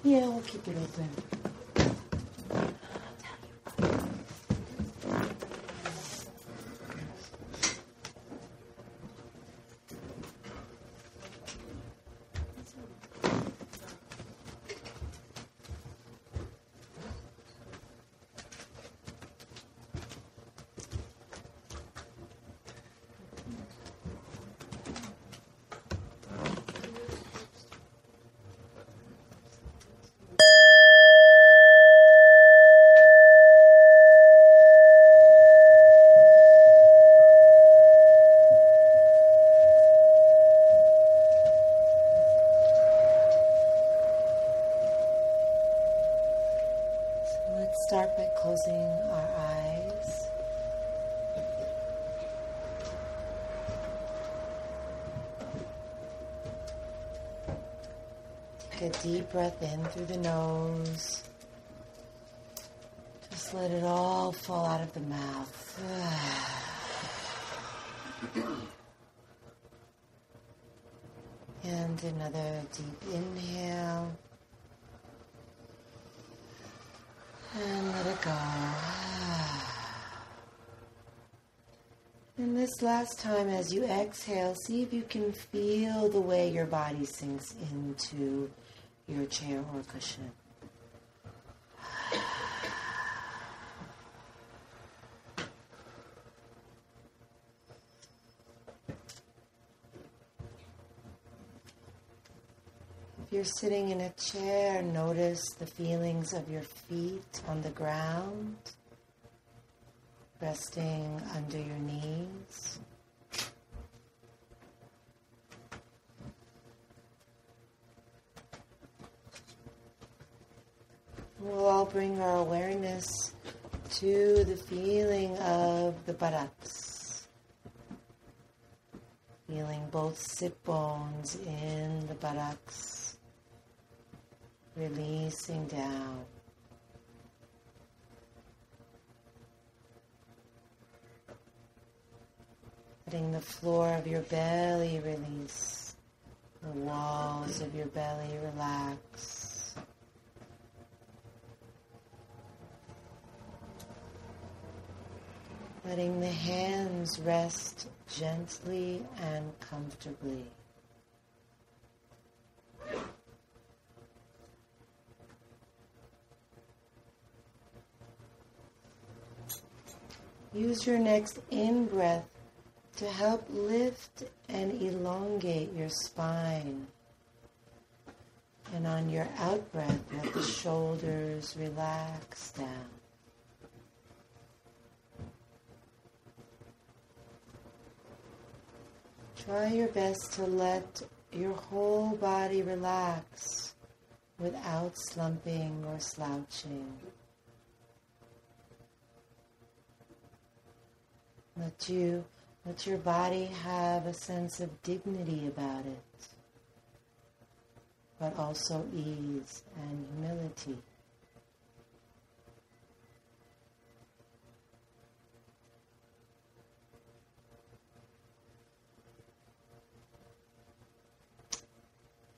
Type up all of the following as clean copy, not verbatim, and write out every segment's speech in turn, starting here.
Yeah, we'll keep it open. Start by closing our eyes. Take a deep breath in through the nose. Just let it all fall out of the mouth. And another deep inhale. And let it go. And this last time as you exhale, see if you can feel the way your body sinks into your chair or cushion. If you're sitting in a chair, notice the feelings of your feet on the ground, resting under your knees. We'll all bring our awareness to the feeling of the buttocks. Feeling both sit bones in the buttocks. Releasing down. Letting the floor of your belly release. The walls of your belly relax. Letting the hands rest gently and comfortably. Use your next in-breath to help lift and elongate your spine. And on your out-breath, let the shoulders relax down. Try your best to let your whole body relax without slumping or slouching. Let your body have a sense of dignity about it, but also ease and humility.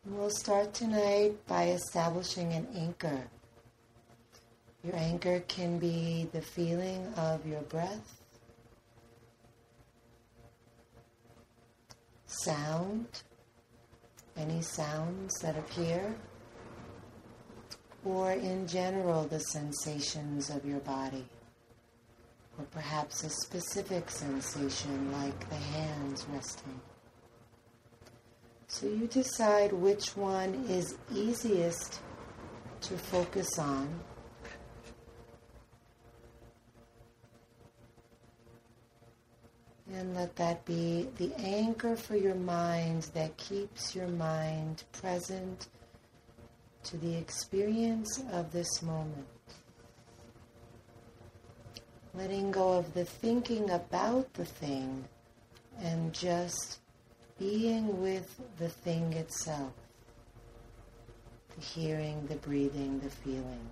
We'll start tonight by establishing an anchor. Your anchor can be the feeling of your breath, sound, any sounds that appear, or in general the sensations of your body, or perhaps a specific sensation like the hands resting. So you decide which one is easiest to focus on. And let that be the anchor for your mind that keeps your mind present to the experience of this moment. Letting go of the thinking about the thing and just being with the thing itself. The hearing, the breathing, the feeling.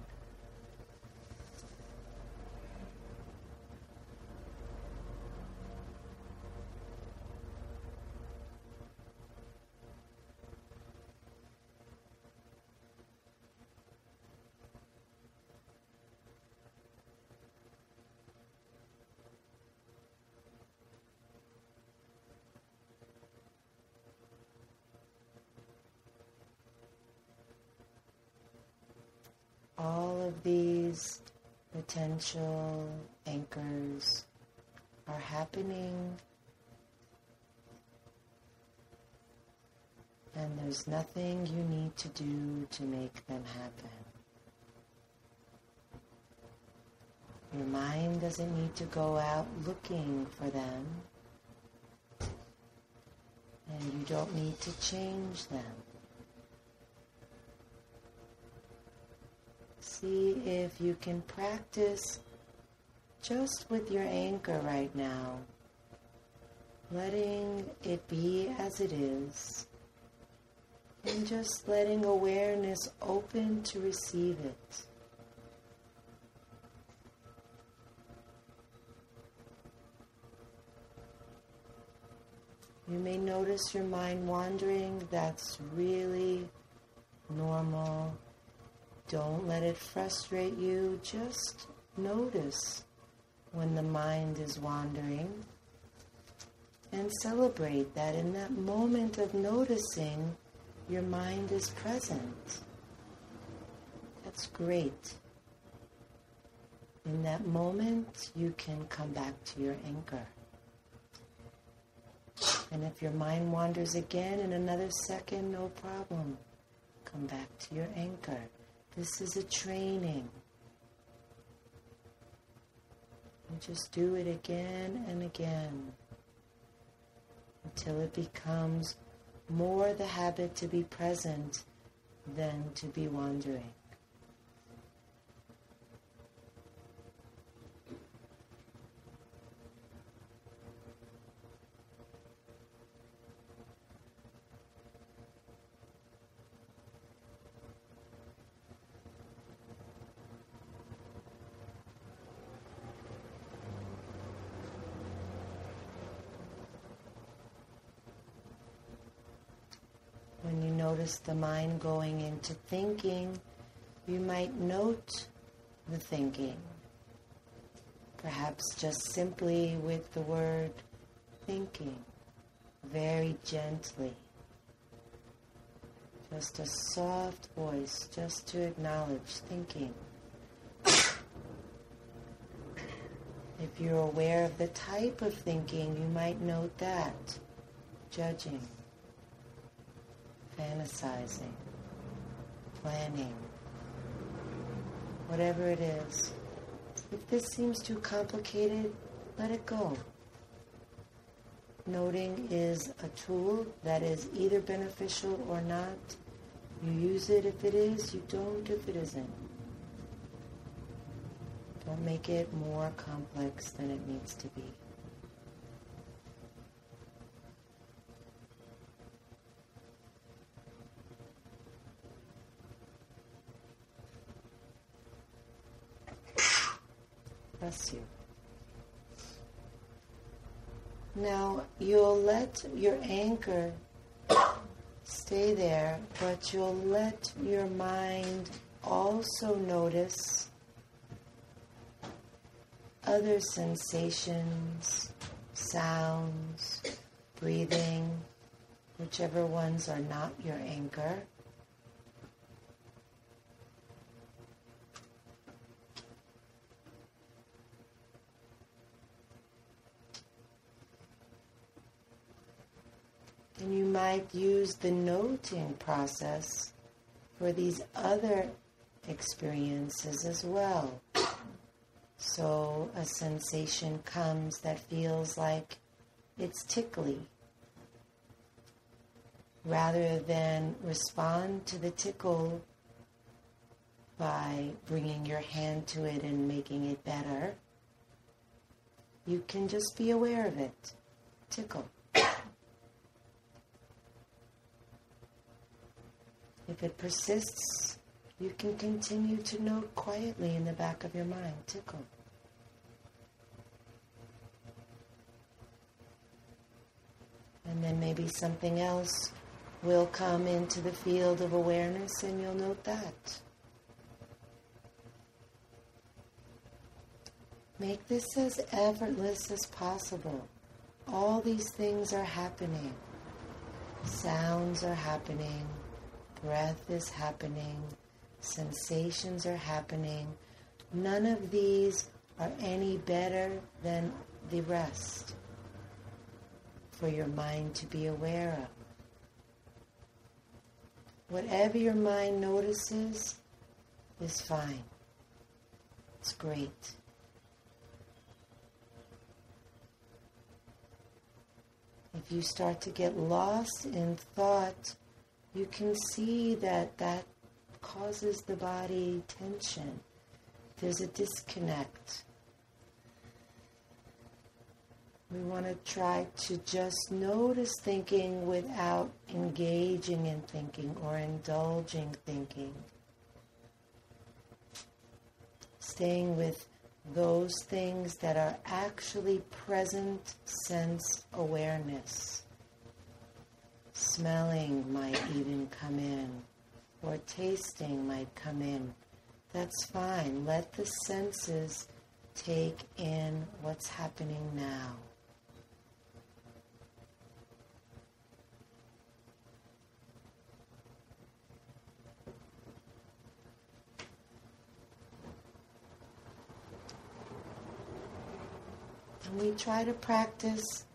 of these potential anchors are happening, and there's nothing you need to do to make them happen. Your mind doesn't need to go out looking for them, and you don't need to change them. See if you can practice just with your anchor right now, letting it be as it is, and just letting awareness open to receive it. You may notice your mind wandering. That's really normal. Don't let it frustrate you. Just notice when the mind is wandering and celebrate that in that moment of noticing, your mind is present. That's great. In that moment, you can come back to your anchor. And if your mind wanders again in another second, no problem. Come back to your anchor. This is a training. And just do it again and again until it becomes more the habit to be present than to be wandering. When you notice the mind going into thinking, you might note the thinking. Perhaps just simply with the word thinking, very gently. Just a soft voice, just to acknowledge thinking. If you're aware of the type of thinking, you might note that. Judging, fantasizing, planning, whatever it is. If this seems too complicated, let it go. Noting is a tool that is either beneficial or not. You use it if it is, you don't if it isn't. Don't make it more complex than it needs to be. Bless you. Now, you'll let your anchor stay there, but you'll let your mind also notice other sensations, sounds, breathing, whichever ones are not your anchor. And you might use the noting process for these other experiences as well. So a sensation comes that feels like it's tickly. Rather than respond to the tickle by bringing your hand to it and making it better, you can just be aware of it. Tickle. If it persists, you can continue to note quietly in the back of your mind, tickle. And then maybe something else will come into the field of awareness and you'll note that. Make this as effortless as possible. All these things are happening. Sounds are happening. Breath is happening. sensations are happening. None of these are any better than the rest for your mind to be aware of. Whatever your mind notices is fine. It's great. If you start to get lost in thought, you can see that causes the body tension. There's a disconnect. We want to try to just notice thinking without engaging in thinking or indulging thinking. Staying with those things that are actually present sense awareness. Smelling might even come in, or tasting might come in. That's fine. Let the senses take in what's happening now. And we try to practice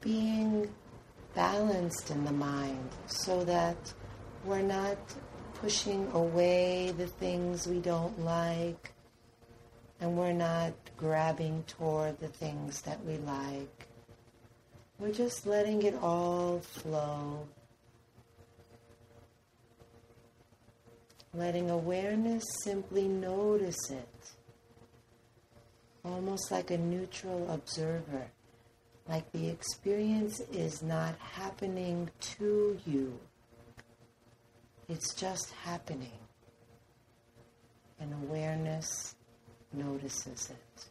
being balanced in the mind so that we're not pushing away the things we don't like, and we're not grabbing toward the things that we like. We're just letting it all flow. Letting awareness simply notice it. Almost like a neutral observer. Like the experience is not happening to you. It's just happening. And awareness notices it.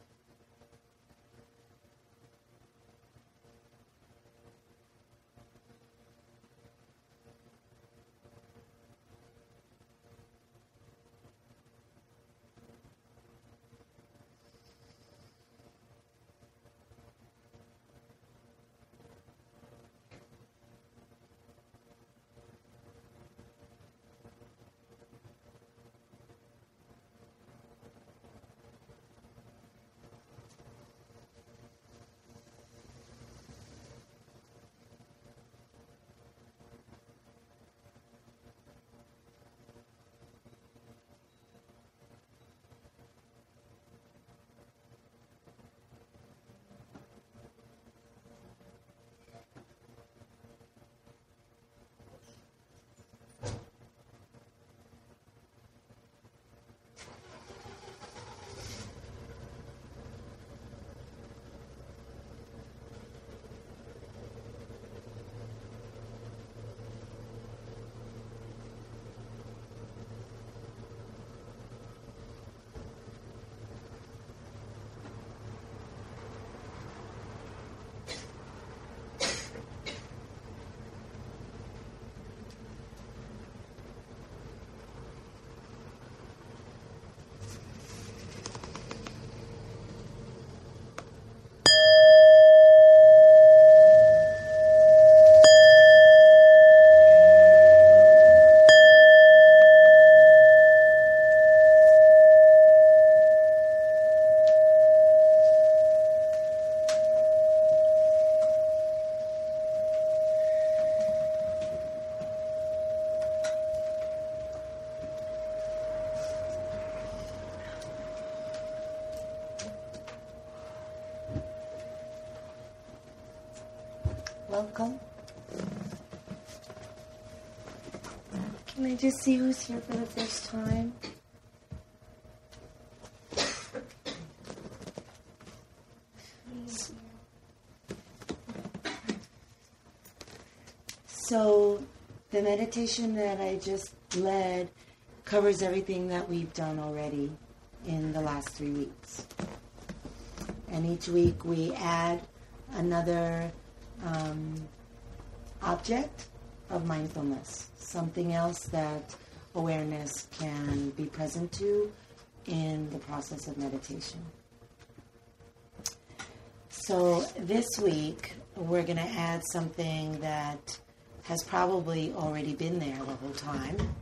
Welcome. Can I just see who's here for the first time? So the meditation that I just led covers everything that we've done already in the last 3 weeks. And each week we add another object of mindfulness, something else that awareness can be present to in the process of meditation. So this week we're going to add something that has probably already been there the whole time,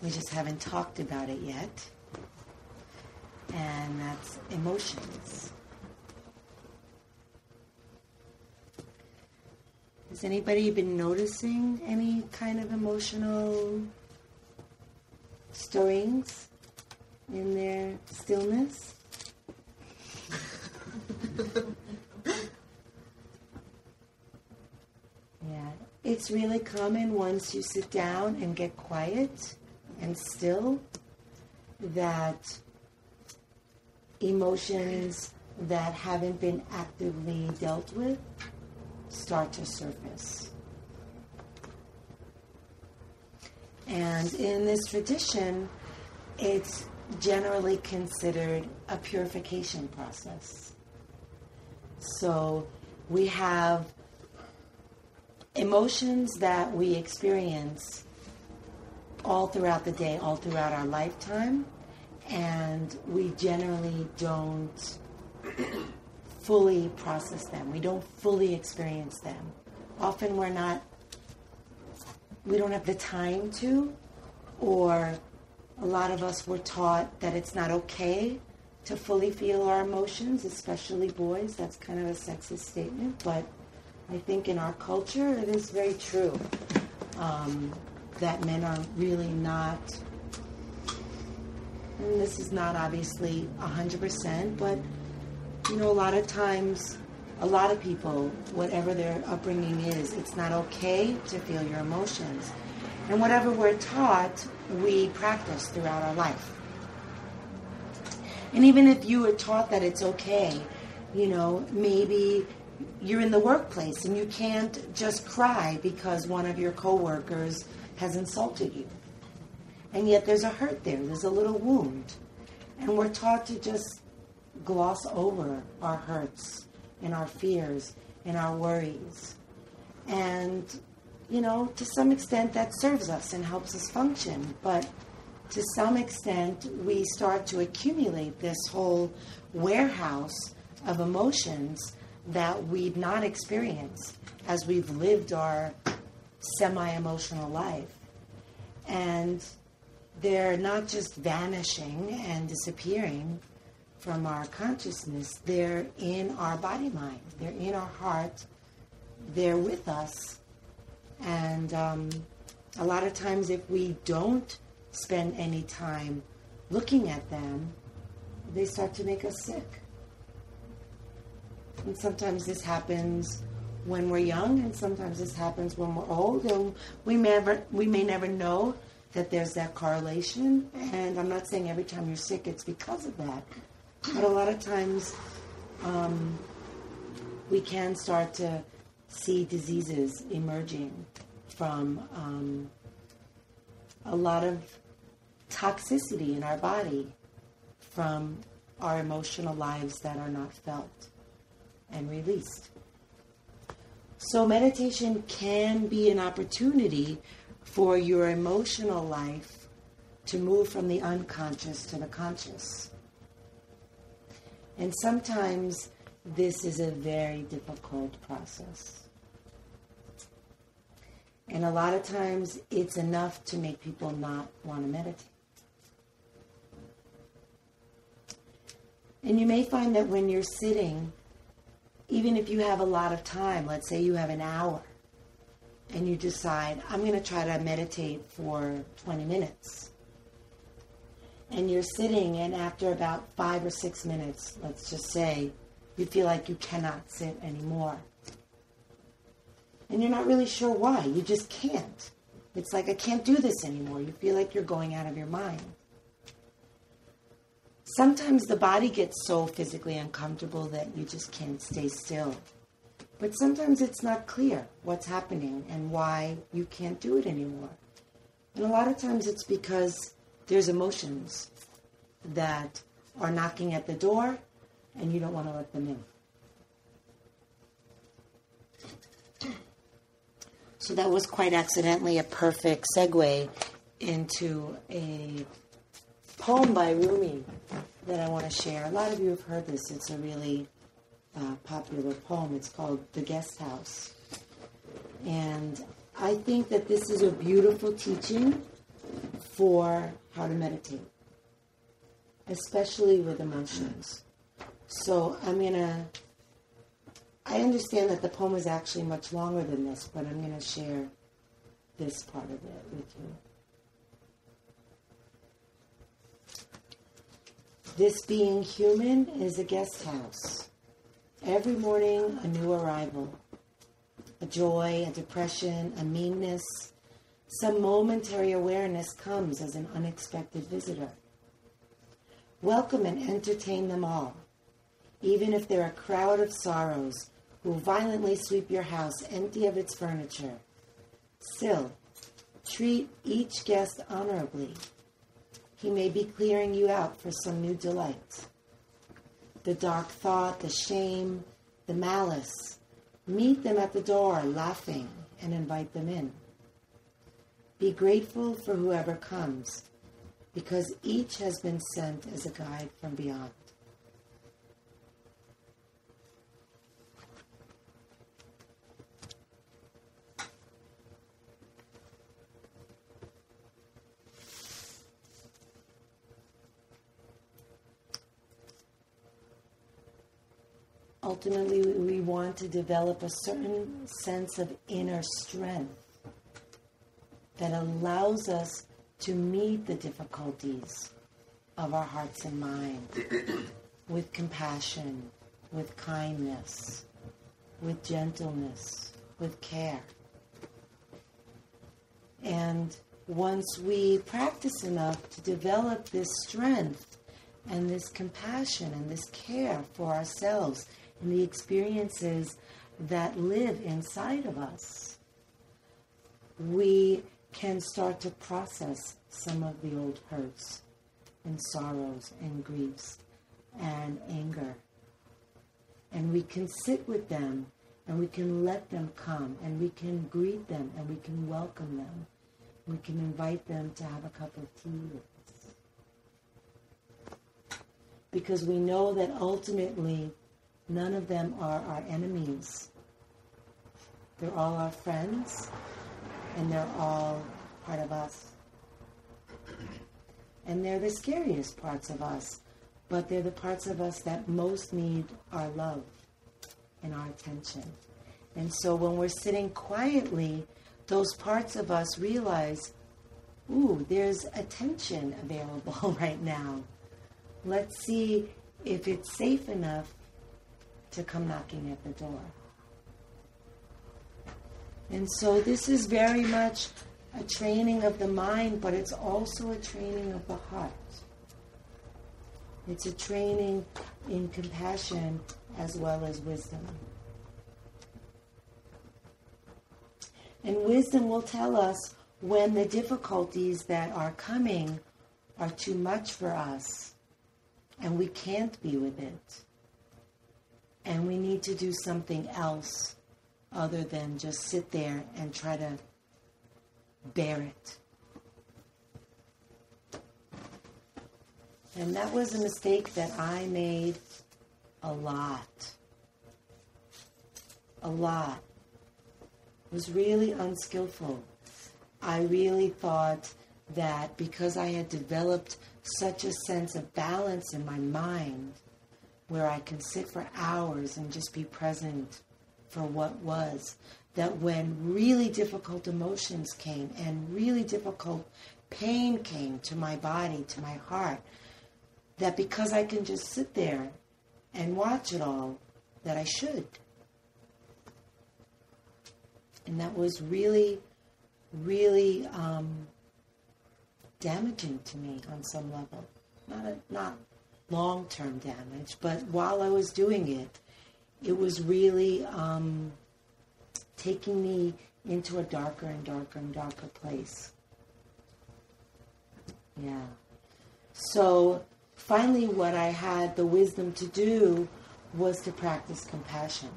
We just haven't talked about it yet. And that's emotions. Has anybody been noticing any kind of emotional stirrings in their stillness? Yeah, it's really common once you sit down and get quiet and still that emotions that haven't been actively dealt with start to surface. And in this tradition, it's generally considered a purification process. So we have emotions that we experience all throughout the day, all throughout our lifetime, and we generally don't fully process them. We don't fully experience them. Often we don't have the time to, or a lot of us were taught that it's not okay to fully feel our emotions, especially boys. That's kind of a sexist statement, but I think in our culture it is very true that men are really not, and this is not obviously 100%, but you know, a lot of times, a lot of people, whatever their upbringing is, it's not okay to feel your emotions. And whatever we're taught, we practice throughout our life. And even if you were taught that it's okay, you know, maybe you're in the workplace and you can't just cry because one of your coworkers has insulted you. And yet there's a hurt there, there's a little wound. And we're taught to just gloss over our hurts and our fears and our worries. And, you know, to some extent that serves us and helps us function. But to some extent we start to accumulate this whole warehouse of emotions that we've not experienced as we've lived our semi-emotional life. And they're not just vanishing and disappearing from our consciousness, they're in our body-mind, they're in our heart, they're with us. And a lot of times if we don't spend any time looking at them, they start to make us sick. And sometimes this happens when we're young, and sometimes this happens when we're old, and we may never know that there's that correlation. And I'm not saying every time you're sick it's because of that. But a lot of times we can start to see diseases emerging from a lot of toxicity in our body from our emotional lives that are not felt and released. So meditation can be an opportunity for your emotional life to move from the unconscious to the conscious. And sometimes this is a very difficult process. And a lot of times it's enough to make people not want to meditate. And you may find that when you're sitting, even if you have a lot of time, let's say you have an hour, and you decide, I'm going to try to meditate for 20 minutes. And you're sitting, and after about 5 or 6 minutes, let's just say, you feel like you cannot sit anymore. And you're not really sure why. You just can't. It's like, I can't do this anymore. You feel like you're going out of your mind. Sometimes the body gets so physically uncomfortable that you just can't stay still. But sometimes it's not clear what's happening and why you can't do it anymore. And a lot of times it's because there's emotions that are knocking at the door and you don't want to let them in. So that was quite accidentally a perfect segue into a poem by Rumi that I want to share. A lot of you have heard this. It's a really popular poem. It's called The Guest House. And I think that this is a beautiful teaching for how to meditate, especially with emotions. So I understand that the poem is actually much longer than this, but I'm going to share this part of it with you. This being human is a guest house. Every morning, a new arrival. A joy, a depression, a meanness. Some momentary awareness comes as an unexpected visitor. Welcome and entertain them all, even if they're a crowd of sorrows who violently sweep your house empty of its furniture. Still, treat each guest honorably. He may be clearing you out for some new delight. The dark thought, the shame, the malice, meet them at the door laughing and invite them in. Be grateful for whoever comes, because each has been sent as a guide from beyond. Ultimately, we want to develop a certain sense of inner strength that allows us to meet the difficulties of our hearts and mind with compassion, with kindness, with gentleness, with care. And once we practice enough to develop this strength and this compassion and this care for ourselves and the experiences that live inside of us, we can start to process some of the old hurts and sorrows and griefs and anger. And we can sit with them and we can let them come and we can greet them and we can welcome them. We can invite them to have a cup of tea with us. Because we know that ultimately none of them are our enemies. They're all our friends, and they're all part of us. And they're the scariest parts of us, but they're the parts of us that most need our love and our attention. And so when we're sitting quietly, those parts of us realize, ooh, there's attention available right now. Let's see if it's safe enough to come knocking at the door. And so this is very much a training of the mind, but it's also a training of the heart. It's a training in compassion as well as wisdom. And wisdom will tell us when the difficulties that are coming are too much for us and we can't be with it. And we need to do something else other than just sit there and try to bear it. And that was a mistake that I made a lot. A lot. It was really unskillful. I really thought that because I had developed such a sense of balance in my mind, where I can sit for hours and just be present for what was, that when really difficult emotions came and really difficult pain came to my body, to my heart, that because I can just sit there and watch it all, that I should. And that was really, really damaging to me on some level. Not long-term damage, but while I was doing it, it was really taking me into a darker and darker and darker place. Yeah. So finally what I had the wisdom to do was to practice compassion.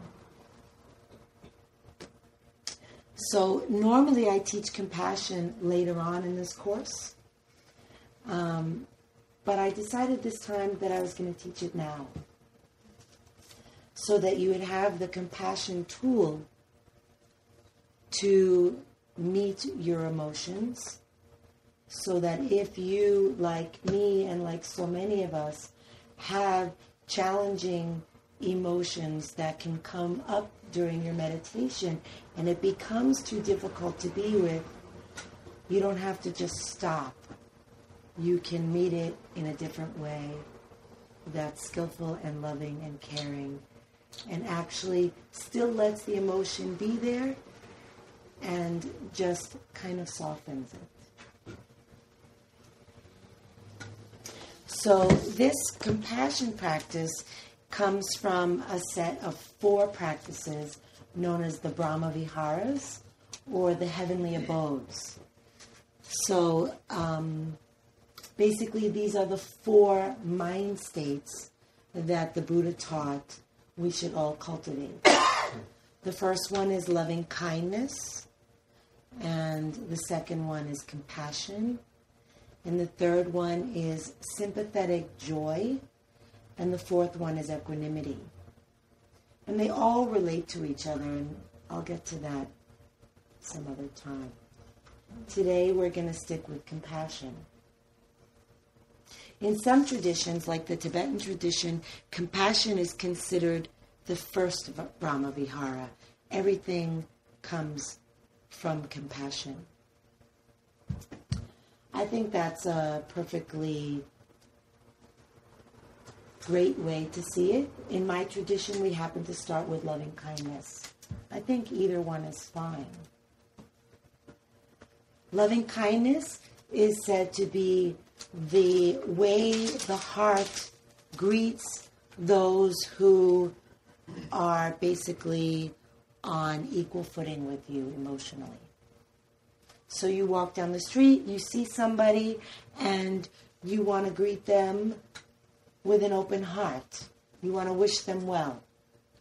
So normally I teach compassion later on in this course, but I decided this time that I was going to teach it now, so that you would have the compassion tool to meet your emotions, so that if you, like me and like so many of us, have challenging emotions that can come up during your meditation and it becomes too difficult to be with, you don't have to just stop. You can meet it in a different way that's skillful and loving and caring and actually still lets the emotion be there and just kind of softens it. So this compassion practice comes from a set of 4 practices known as the Brahma Viharas or the heavenly abodes. So basically these are the 4 mind states that the Buddha taught we should all cultivate. The first one is loving kindness, and the second one is compassion, and the third one is sympathetic joy, and the fourth one is equanimity. And they all relate to each other, and I'll get to that some other time. Today we're going to stick with compassion. In some traditions, like the Tibetan tradition, compassion is considered the first Brahma Vihara. Everything comes from compassion. I think that's a perfectly great way to see it. In my tradition, we happen to start with loving kindness. I think either one is fine. Loving kindness is said to be the way the heart greets those who are basically on equal footing with you emotionally. So you walk down the street, you see somebody, and you want to greet them with an open heart. You want to wish them well.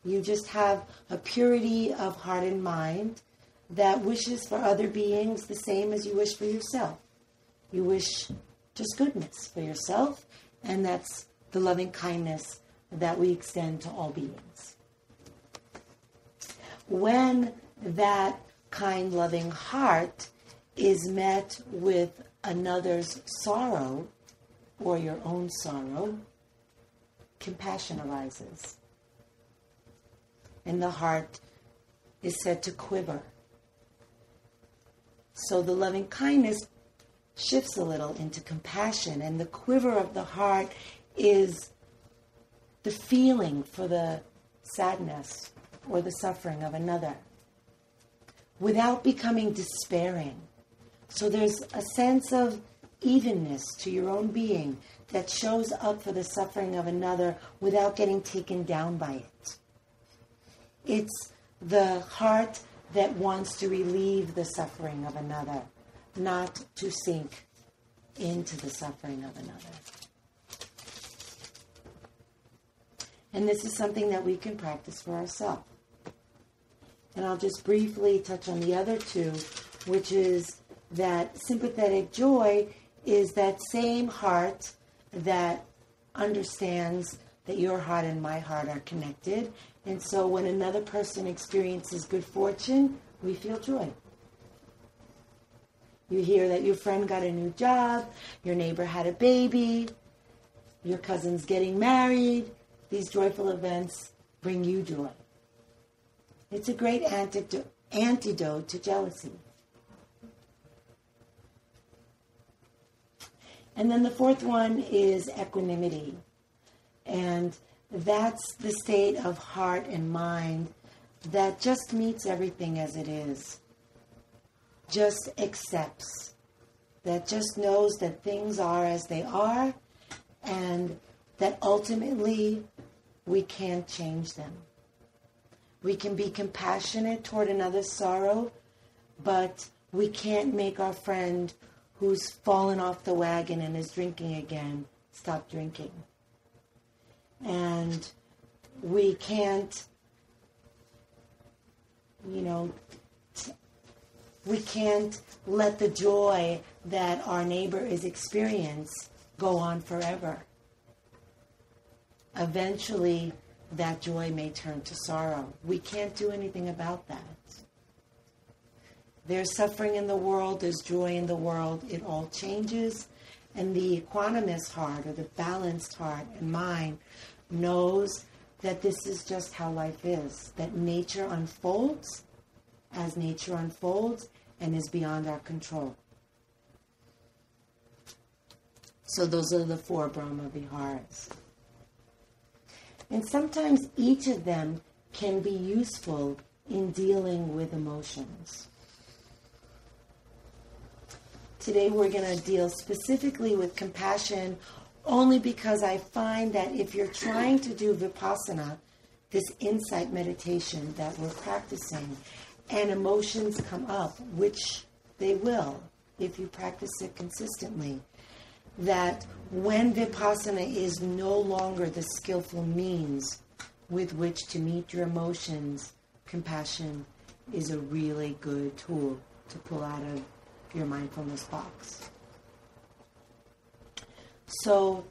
You just have a purity of heart and mind that wishes for other beings the same as you wish for yourself. You wish just goodness for yourself, and that's the loving kindness that we extend to all beings. When that kind, loving heart is met with another's sorrow or your own sorrow, compassion arises. And the heart is said to quiver. So the loving kindness shifts a little into compassion, and the quiver of the heart is the feeling for the sadness or the suffering of another without becoming despairing. So there's a sense of evenness to your own being that shows up for the suffering of another without getting taken down by it. It's the heart that wants to relieve the suffering of another, not to sink into the suffering of another. And this is something that we can practice for ourselves. And I'll just briefly touch on the other two, which is that sympathetic joy is that same heart that understands that your heart and my heart are connected. And so when another person experiences good fortune, we feel joy. You hear that your friend got a new job, your neighbor had a baby, your cousin's getting married. These joyful events bring you joy. It's a great antidote to jealousy. And then the fourth one is equanimity. And that's the state of heart and mind that just meets everything as it is. Just accepts. That just knows that things are as they are and that ultimately we can't change them. We can be compassionate toward another's sorrow, but we can't make our friend who's fallen off the wagon and is drinking again stop drinking. And we can't, we can't let the joy that our neighbor is experiencing go on forever. Eventually, that joy may turn to sorrow. We can't do anything about that. There's suffering in the world, there's joy in the world, it all changes. And the equanimous heart, or the balanced heart and mind, knows that this is just how life is, that nature unfolds as nature unfolds and is beyond our control. So those are the 4 Brahma Viharas. And sometimes each of them can be useful in dealing with emotions. Today we're going to deal specifically with compassion only because I find that if you're trying to do Vipassana, this insight meditation that we're practicing, and emotions come up, which they will if you practice it consistently, that when Vipassana is no longer the skillful means with which to meet your emotions, compassion is a really good tool to pull out of your mindfulness box. So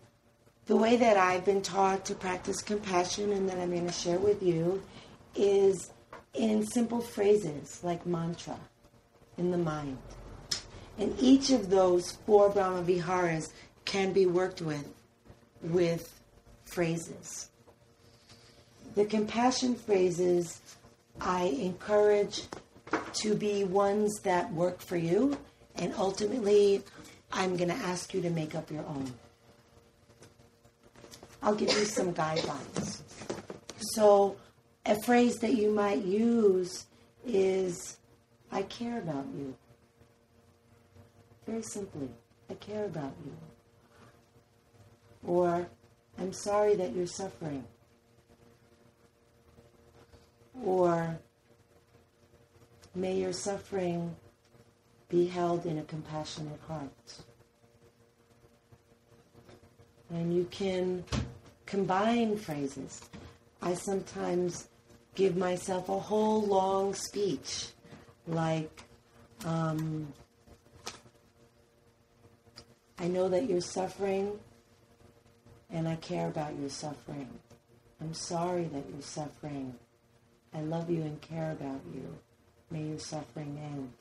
the way that I've been taught to practice compassion and that I'm going to share with you is in simple phrases like mantra in the mind. And each of those 4 Brahma Viharas can be worked with phrases. The compassion phrases I encourage to be ones that work for you, and ultimately I'm going to ask you to make up your own. I'll give you some guidelines. So a phrase that you might use is, I care about you. Very simply, I care about you. Or, I'm sorry that you're suffering. Or, may your suffering be held in a compassionate heart. And you can combine phrases. I sometimes give myself a whole long speech, like, I know that you're suffering, and I care about your suffering. I'm sorry that you're suffering. I love you and care about you. May your suffering end.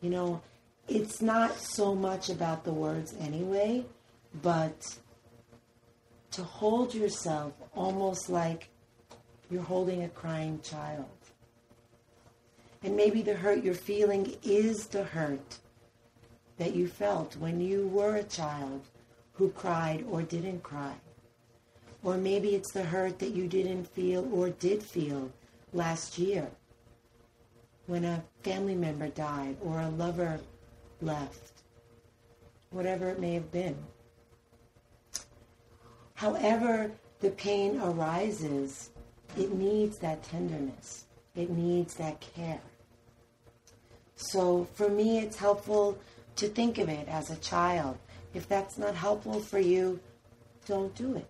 You know, it's not so much about the words anyway, but to hold yourself almost like you're holding a crying child. And maybe the hurt you're feeling is the hurt that you felt when you were a child who cried or didn't cry. Or maybe it's the hurt that you didn't feel or did feel last year when a family member died or a lover left, whatever it may have been. However the pain arises, it needs that tenderness. It needs that care. So for me, it's helpful to think of it as a child. If that's not helpful for you, don't do it.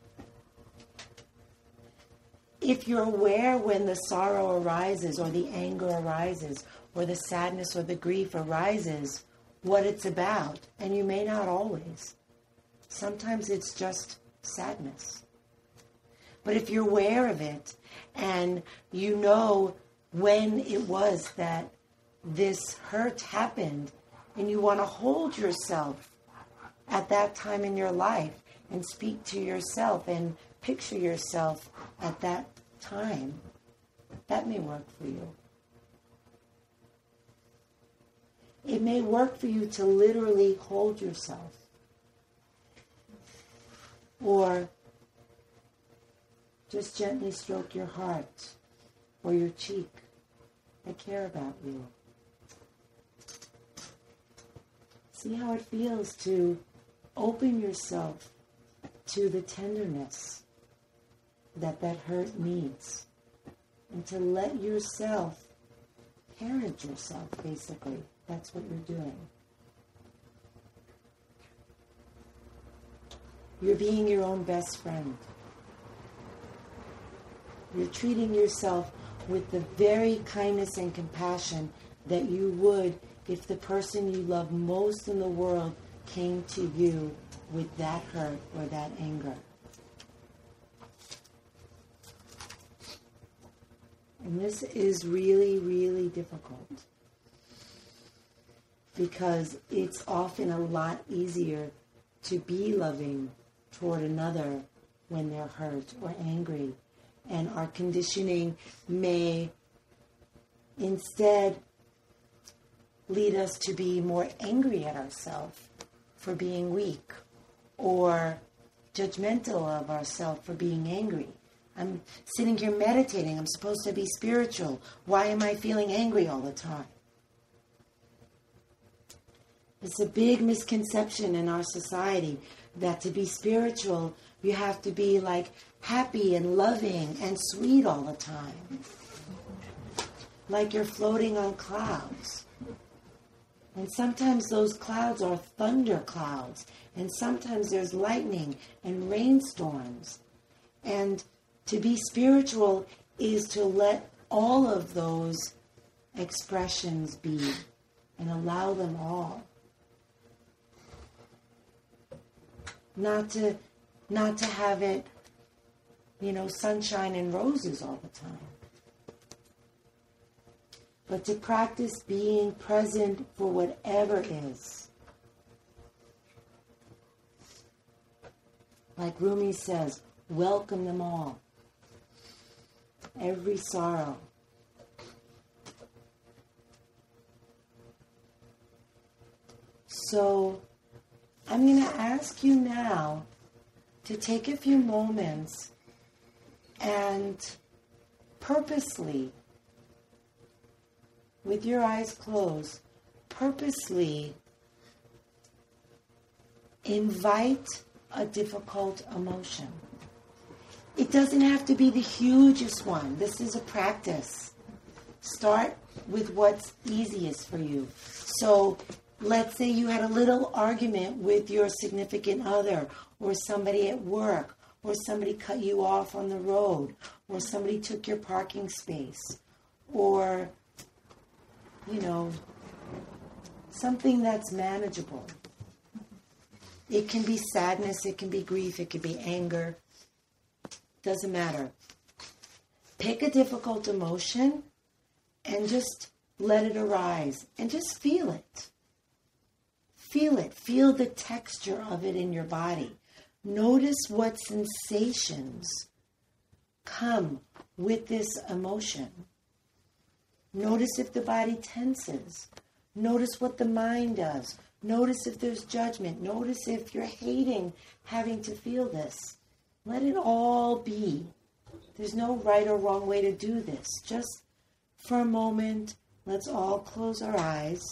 If you're aware when the sorrow arises or the anger arises or the sadness or the grief arises, what it's about, and you may not always. Sometimes it's just sadness. But if you're aware of it and you know when it was that this hurt happened and you want to hold yourself at that time in your life and speak to yourself and picture yourself at that time, that may work for you. It may work for you to literally hold yourself. Or just gently stroke your heart or your cheek. I care about you. See how it feels to open yourself to the tenderness that hurt needs. And to let yourself parent yourself, basically. That's what you're doing. You're being your own best friend. You're treating yourself with the very kindness and compassion that you would if the person you love most in the world came to you with that hurt or that anger. And this is really, really difficult because it's often a lot easier to be loving toward another when they're hurt or angry. And our conditioning may instead lead us to be more angry at ourselves for being weak or judgmental of ourselves for being angry. I'm sitting here meditating. I'm supposed to be spiritual. Why am I feeling angry all the time? It's a big misconception in our society that to be spiritual, you have to be like happy and loving and sweet all the time. Like you're floating on clouds. And sometimes those clouds are thunder clouds. And sometimes there's lightning and rainstorms. And to be spiritual is to let all of those expressions be and allow them all. Not to have it, sunshine and roses all the time. But to practice being present for whatever is. Like Rumi says, welcome them all. Every sorrow. So, I'm going to ask you now to take a few moments and purposely, with your eyes closed, purposely invite a difficult emotion. It doesn't have to be the hugest one. This is a practice. Start with what's easiest for you. So let's say you had a little argument with your significant other or somebody at work or somebody cut you off on the road or somebody took your parking space or, something that's manageable. It can be sadness, it can be grief, it can be anger. Doesn't matter. Pick a difficult emotion and just let it arise and just feel it. Feel it. Feel the texture of it in your body. Notice what sensations come with this emotion. Notice if the body tenses. Notice what the mind does. Notice if there's judgment. Notice if you're hating having to feel this. Let it all be. There's no right or wrong way to do this. Just for a moment, let's all close our eyes.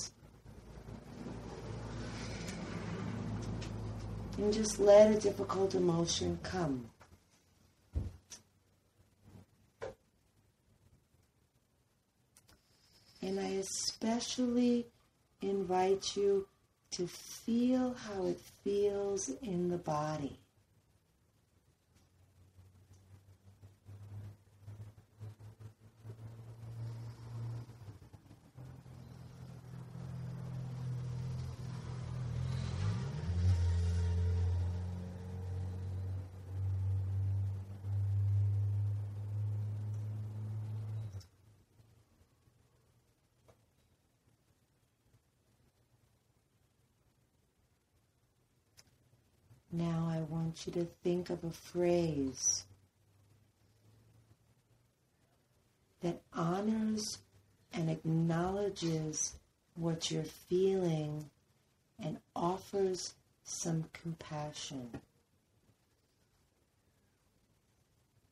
And just let a difficult emotion come. And I especially invite you to feel how it feels in the body. Now I want you to think of a phrase that honors and acknowledges what you're feeling and offers some compassion.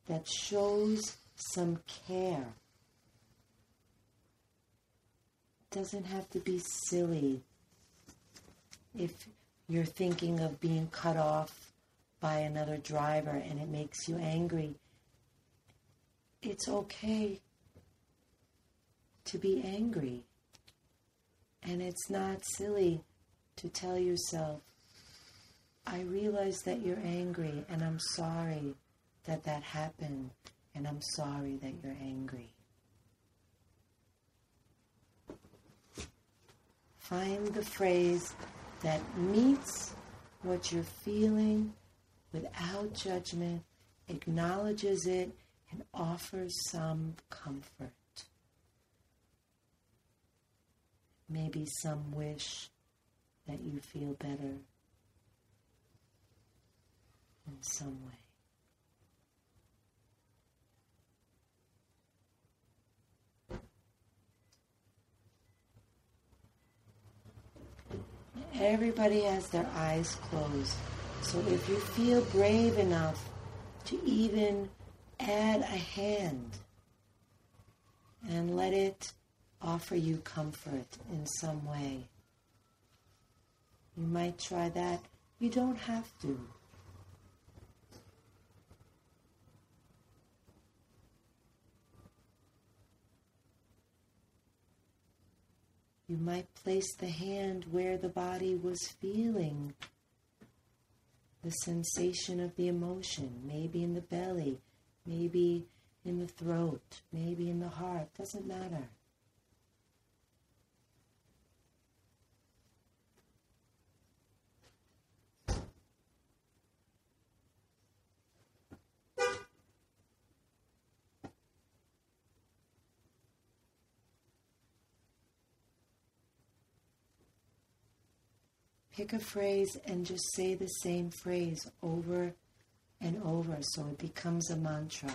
That shows some care. It doesn't have to be silly. If you're thinking of being cut off by another driver and it makes you angry, it's okay to be angry. And it's not silly to tell yourself, I realize that you're angry and I'm sorry that that happened and I'm sorry that you're angry. Find the phrase that meets what you're feeling without judgment, acknowledges it, and offers some comfort. Maybe some wish that you feel better in some way. Everybody has their eyes closed. So if you feel brave enough to even add a hand and let it offer you comfort in some way, you might try that. You don't have to. You might place the hand where the body was feeling the sensation of the emotion, maybe in the belly, maybe in the throat, maybe in the heart, doesn't matter. Pick a phrase and just say the same phrase over and over so it becomes a mantra.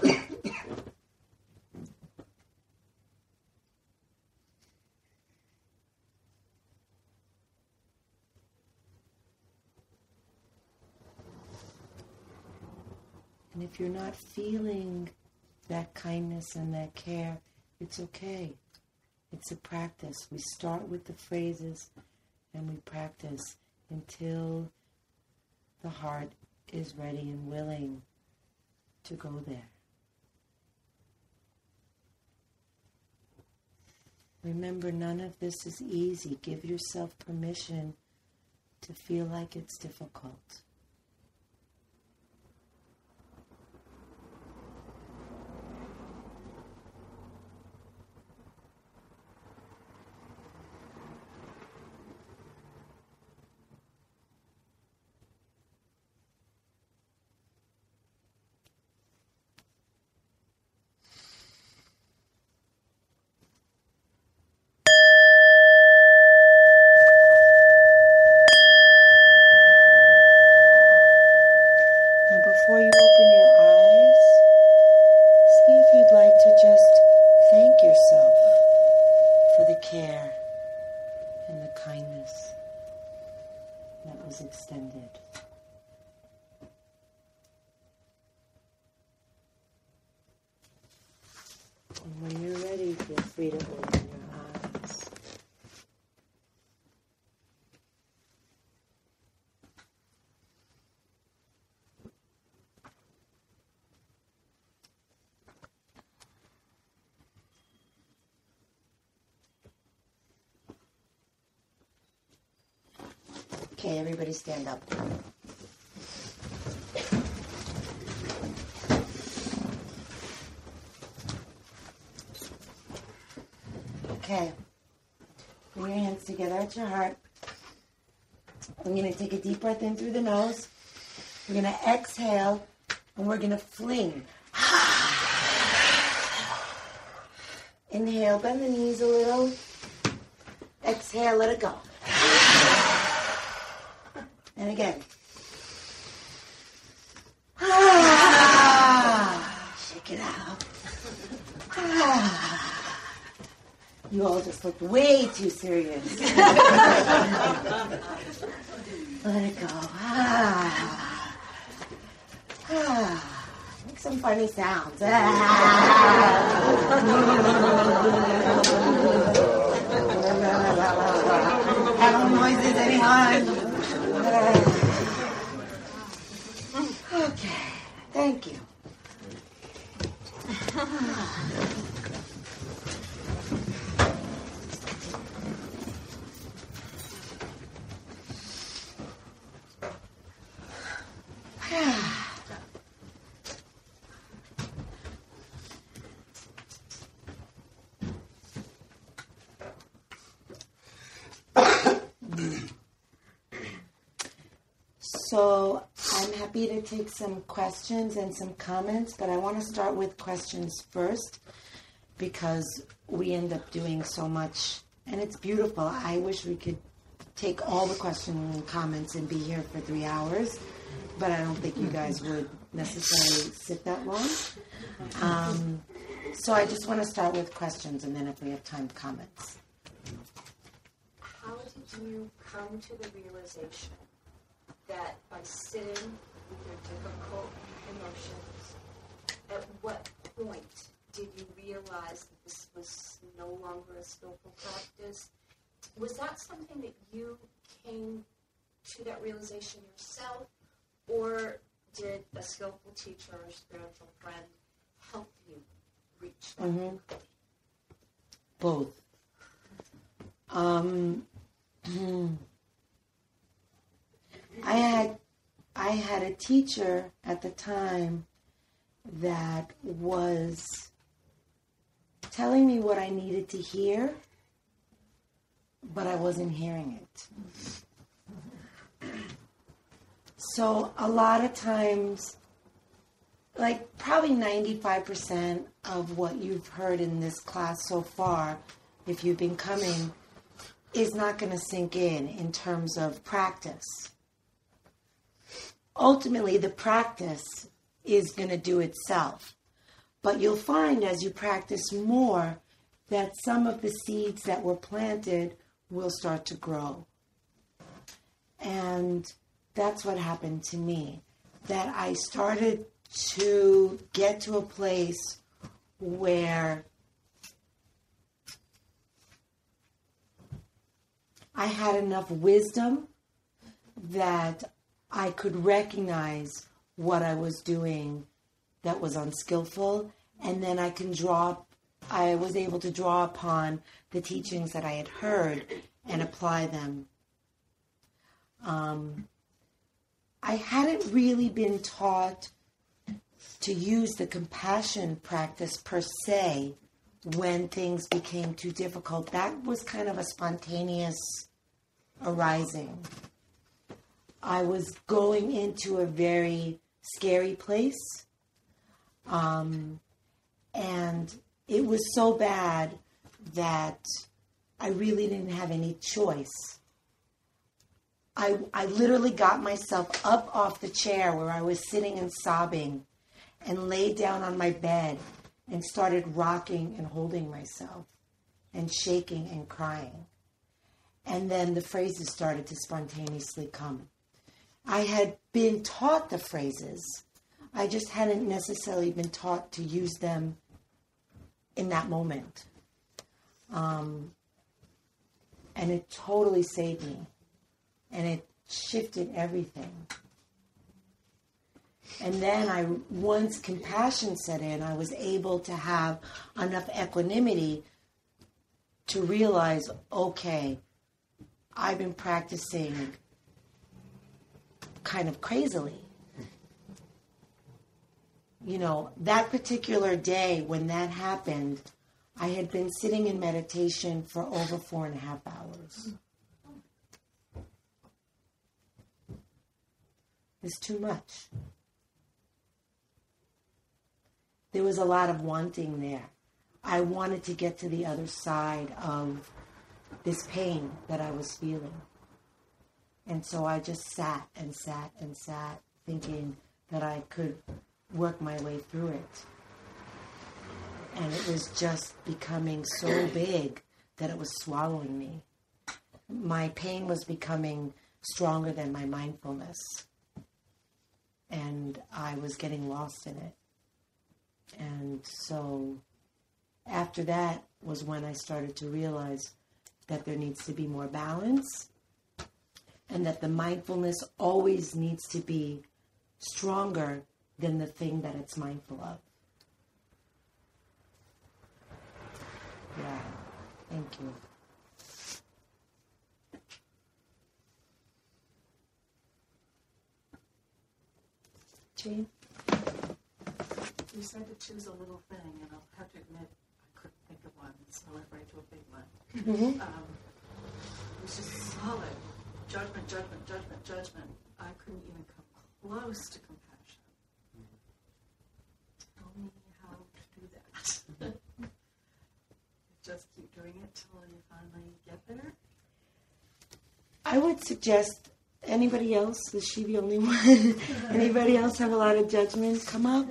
And if you're not feeling that kindness and that care, it's okay. It's a practice. We start with the phrases and we practice until the heart is ready and willing to go there. Remember, none of this is easy. Give yourself permission to feel like it's difficult. Before you open your eyes, see if you'd like to just thank yourself for the care and the kindness that was extended. And when you're ready, feel free to open your eyes. Okay, everybody stand up. Okay. Bring your hands together at your heart. I'm going to take a deep breath in through the nose. We're going to exhale, and we're going to fling. Inhale, bend the knees a little. Exhale, let it go. And again. Shake it out. You all just looked way too serious. Let it go. Make some funny sounds. Animal noises, anyone? Okay, thank you. So I'm happy to take some questions and some comments, but I want to start with questions first because we end up doing so much, and it's beautiful. I wish we could take all the questions and comments and be here for 3 hours, but I don't think you guys would necessarily sit that long. So I just want to start with questions, and then if we have time, comments. How did you come to the realization that by sitting with your difficult emotions, at what point did you realize that this was no longer a skillful practice? Was that something that you came to that realization yourself, or did a skillful teacher or spiritual friend help you reach that? Mm-hmm. Both. I had a teacher at the time that was telling me what I needed to hear, but I wasn't hearing it. So a lot of times, like probably 95% of what you've heard in this class so far, if you've been coming, is not going to sink in terms of practice. Ultimately, the practice is going to do itself. But you'll find as you practice more that some of the seeds that were planted will start to grow. And that's what happened to me. That I started to get to a place where I had enough wisdom that I could recognize what I was doing that was unskillful, and then I was able to draw upon the teachings that I had heard and apply them. I hadn't really been taught to use the compassion practice per se when things became too difficult. That was kind of a spontaneous arising. I was going into a very scary place, and it was so bad that I really didn't have any choice. I literally got myself up off the chair where I was sitting and sobbing and laid down on my bed and started rocking and holding myself and shaking and crying. And then the phrases started to spontaneously come. I had been taught the phrases. I just hadn't necessarily been taught to use them in that moment. And it totally saved me. And it shifted everything. And then once compassion set in, I was able to have enough equanimity to realize, okay, I've been practicing kind of crazily. You know, that particular day when that happened, I had been sitting in meditation for over 4.5 hours. It's too much. There was a lot of wanting there. I wanted to get to the other side of this pain that I was feeling. And so I just sat and sat and sat, thinking that I could work my way through it. And it was just becoming so big that it was swallowing me. My pain was becoming stronger than my mindfulness. And I was getting lost in it. And so after that was when I started to realize that there needs to be more balance and that the mindfulness always needs to be stronger than the thing that it's mindful of. Yeah, thank you. Jane? You said to choose a little thing, and I'll have to admit I couldn't think of one, so I went right to a big one. Mm-hmm. It was just solid. Judgment, judgment, judgment, judgment. I couldn't even come close to compassion. Tell me how to do that. Just keep doing it till you finally get there. I would suggest anybody else, is she the only one? Anybody else have a lot of judgment come up?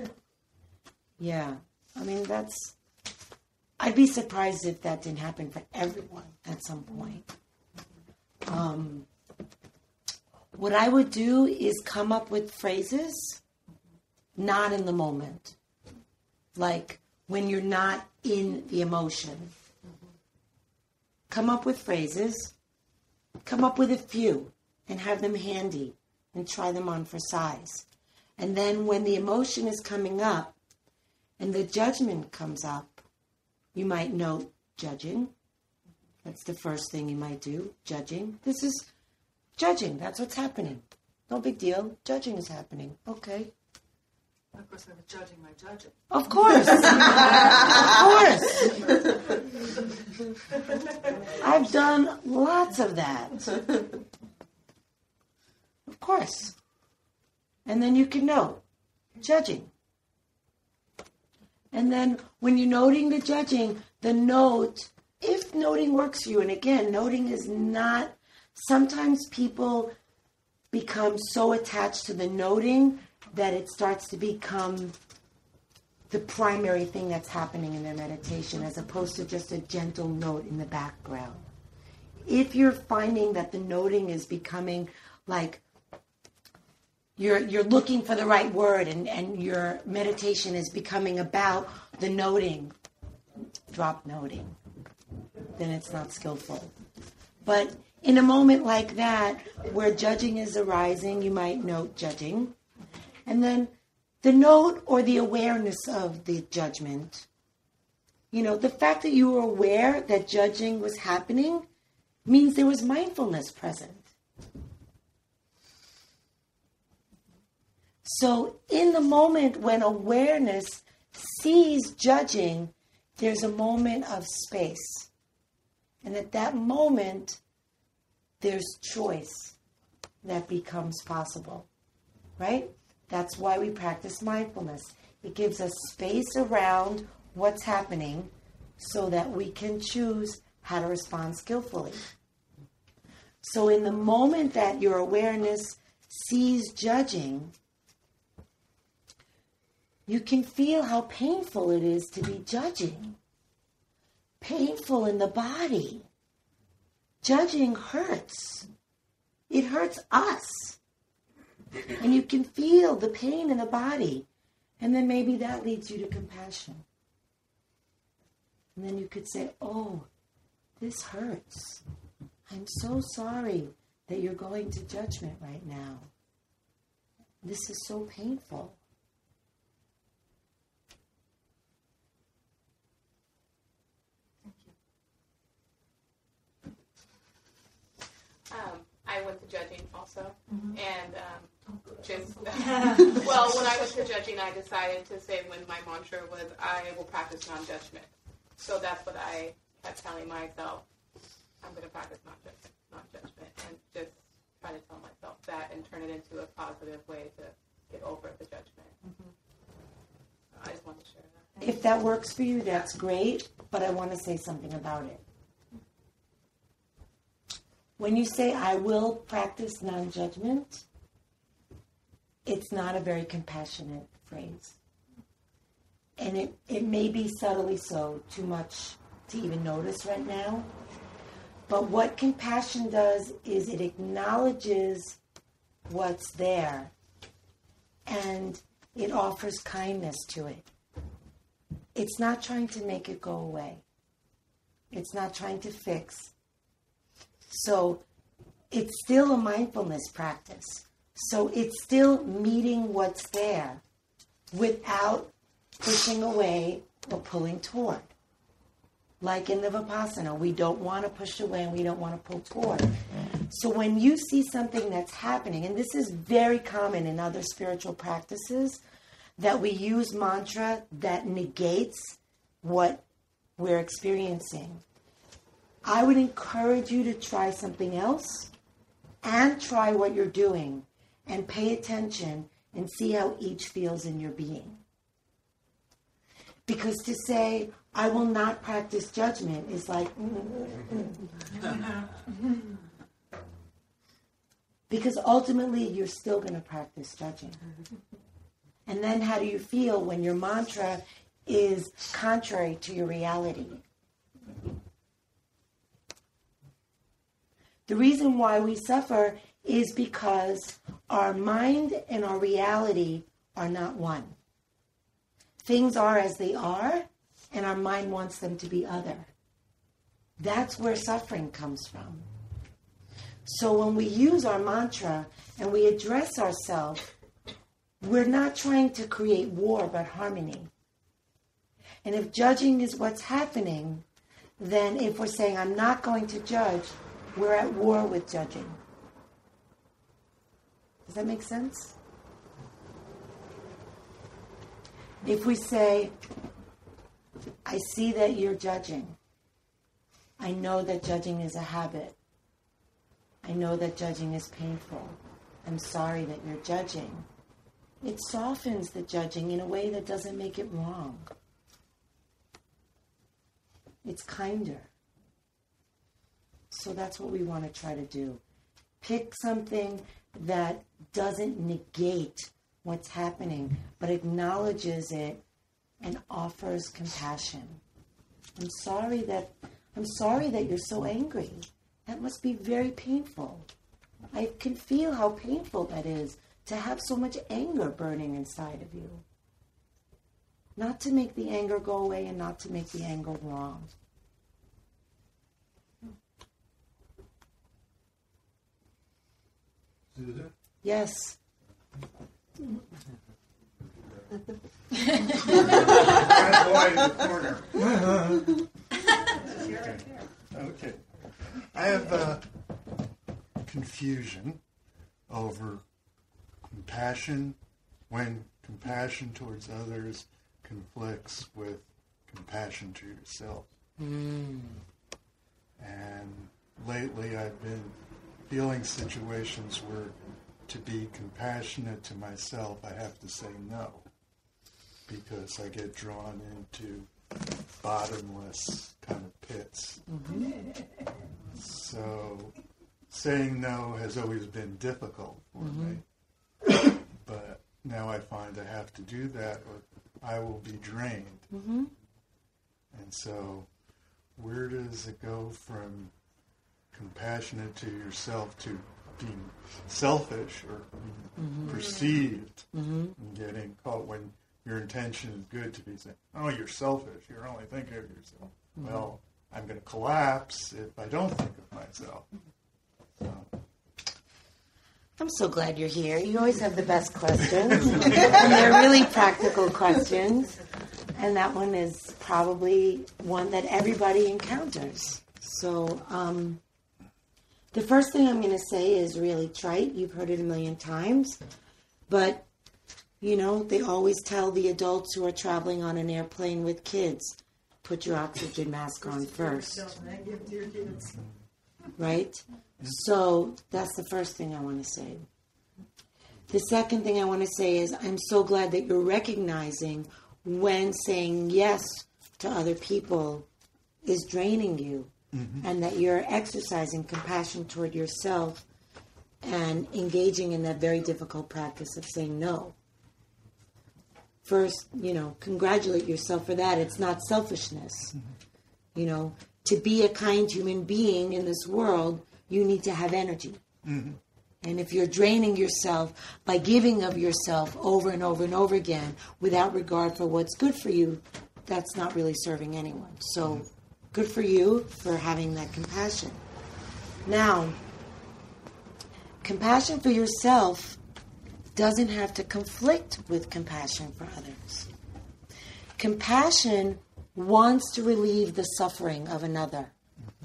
Yeah. I mean, I'd be surprised if that didn't happen for everyone at some point. What I would do is come up with phrases, not in the moment. Like when you're not in the emotion. Come up with phrases, come up with a few, and have them handy, and try them on for size. And then when the emotion is coming up, and the judgment comes up, you might note judging. That's the first thing you might do, judging. This is judging. That's what's happening. No big deal. Judging is happening. Okay. Of course, I was judging my judging. Of course. Of course. I've done lots of that. Of course. And then you can note judging. And then when you're noting the judging, the note, if noting works for you, and again, noting is not, sometimes people become so attached to the noting that it starts to become the primary thing that's happening in their meditation as opposed to just a gentle note in the background. If you're finding that the noting is becoming like you're looking for the right word and your meditation is becoming about the noting, drop noting, then it's not skillful. But in a moment like that, where judging is arising, you might note judging. And then the note or the awareness of the judgment, the fact that you were aware that judging was happening means there was mindfulness present. So in the moment when awareness sees judging, there's a moment of space. And at that moment, there's choice that becomes possible, right? That's why we practice mindfulness. It gives us space around what's happening so that we can choose how to respond skillfully. So in the moment that your awareness sees judging, you can feel how painful it is to be judging. Painful in the body. Judging hurts. It hurts us. And you can feel the pain in the body. And then maybe that leads you to compassion. And then you could say, oh, this hurts. I'm so sorry that you're going to judgment right now. This is so painful. I went to judging also, Mm-hmm. and well, when I went to judging, I decided to say when my mantra was, I will practice non-judgment. So that's what I kept telling myself. I'm going to practice non-judgment, and just try to tell myself that and turn it into a positive way to get over the judgment. Mm-hmm. I just want to share that. If that works for you, that's great, but I want to say something about it. When you say, I will practice non-judgment, it's not a very compassionate phrase. And it may be subtly so, too much to even notice right now. But what compassion does is it acknowledges what's there and it offers kindness to it. It's not trying to make it go away. It's not trying to fix. So it's still a mindfulness practice. So it's still meeting what's there without pushing away or pulling toward. Like in the Vipassana, we don't want to push away and we don't want to pull toward. So when you see something that's happening, and this is very common in other spiritual practices, that we use mantra that negates what we're experiencing. I would encourage you to try something else and try what you're doing and pay attention and see how each feels in your being. Because to say, I will not practice judgment is like, because ultimately you're still going to practice judging. And then how do you feel when your mantra is contrary to your reality? The reason why we suffer is because our mind and our reality are not one. Things are as they are, and our mind wants them to be other. That's where suffering comes from. So when we use our mantra and we address ourselves, we're not trying to create war, but harmony. And if judging is what's happening, then if we're saying, I'm not going to judge, we're at war with judging. Does that make sense? If we say, I see that you're judging. I know that judging is a habit. I know that judging is painful. I'm sorry that you're judging. It softens the judging in a way that doesn't make it wrong. It's kinder. So that's what we want to try to do. Pick something that doesn't negate what's happening, but acknowledges it and offers compassion. I'm sorry that you're so angry. That must be very painful. I can feel how painful that is to have so much anger burning inside of you. Not to make the anger go away and not to make the anger wrong. Susan? Yes. That boy in the corner. Okay. I have confusion over compassion when compassion towards others conflicts with compassion to yourself. And lately I've been feeling situations where to be compassionate to myself, I have to say no, because I get drawn into bottomless kind of pits. So saying no has always been difficult for me, but now I find I have to do that or I will be drained. And so where does it go from compassionate to yourself to being selfish or being perceived and getting caught when your intention is good to be saying, oh, you're selfish, you're only thinking of yourself. Well, I'm going to collapse if I don't think of myself. So. I'm so glad you're here. You always have the best questions. And they're really practical questions. And that one is probably one that everybody encounters. So, the first thing I'm going to say is really trite. You've heard it a million times. But, you know, they always tell the adults who are traveling on an airplane with kids, put your oxygen mask on first. Right? So that's the first thing I want to say. The second thing I want to say is I'm so glad that you're recognizing when saying yes to other people is draining you. And that you're exercising compassion toward yourself and engaging in that very difficult practice of saying no. First, you know, congratulate yourself for that. It's not selfishness. You know, to be a kind human being in this world, you need to have energy. And if you're draining yourself by giving of yourself over and over and over again without regard for what's good for you, that's not really serving anyone. So good for you for having that compassion. Now, compassion for yourself doesn't have to conflict with compassion for others. Compassion wants to relieve the suffering of another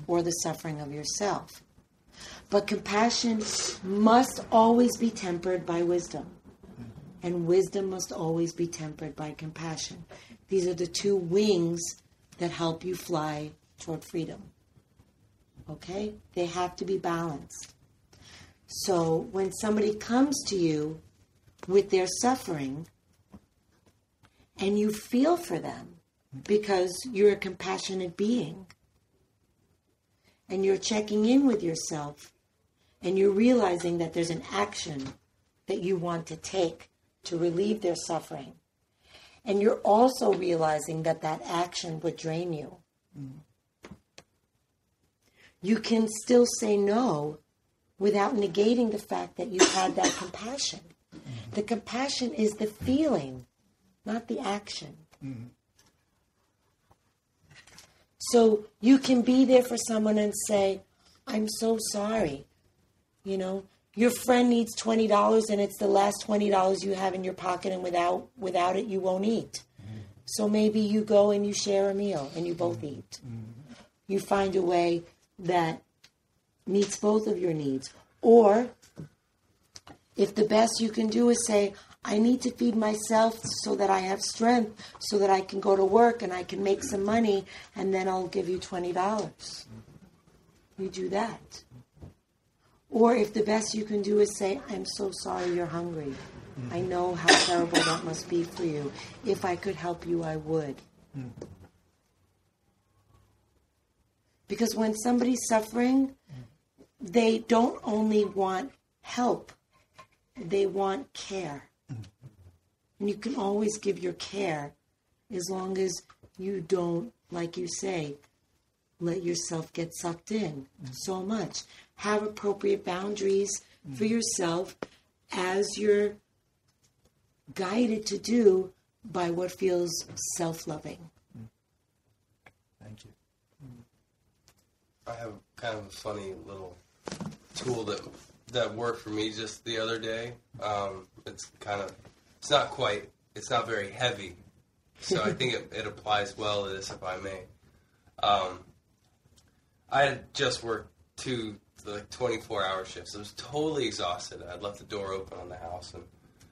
or the suffering of yourself. But compassion must always be tempered by wisdom. And wisdom must always be tempered by compassion. These are the two wings that help you fly toward freedom. Okay? They have to be balanced. So when somebody comes to you with their suffering and you feel for them because you're a compassionate being and you're checking in with yourself and you're realizing that there's an action that you want to take to relieve their suffering. And you're also realizing that that action would drain you. You can still say no without negating the fact that you had that compassion. The compassion is the feeling, not the action. So you can be there for someone and say, I'm so sorry. You know, your friend needs $20 and it's the last $20 you have in your pocket, and without it you won't eat. So maybe you go and you share a meal and you both eat. You find a way that meets both of your needs. Or if the best you can do is say, I need to feed myself so that I have strength, so that I can go to work and I can make some money, and then I'll give you $20. You do that. Or if the best you can do is say, I'm so sorry you're hungry. I know how terrible that must be for you. If I could help you, I would. Because when somebody's suffering, they don't only want help, they want care. And you can always give your care as long as you don't, like you say, let yourself get sucked in so much. Have appropriate boundaries for yourself as you're guided to do by what feels self-loving. Thank you. I have kind of a funny little tool that worked for me just the other day. It's not very heavy, so I think it applies well to this, if I may. I had just worked 24-hour shifts. I was totally exhausted. I'd left the door open on the house, and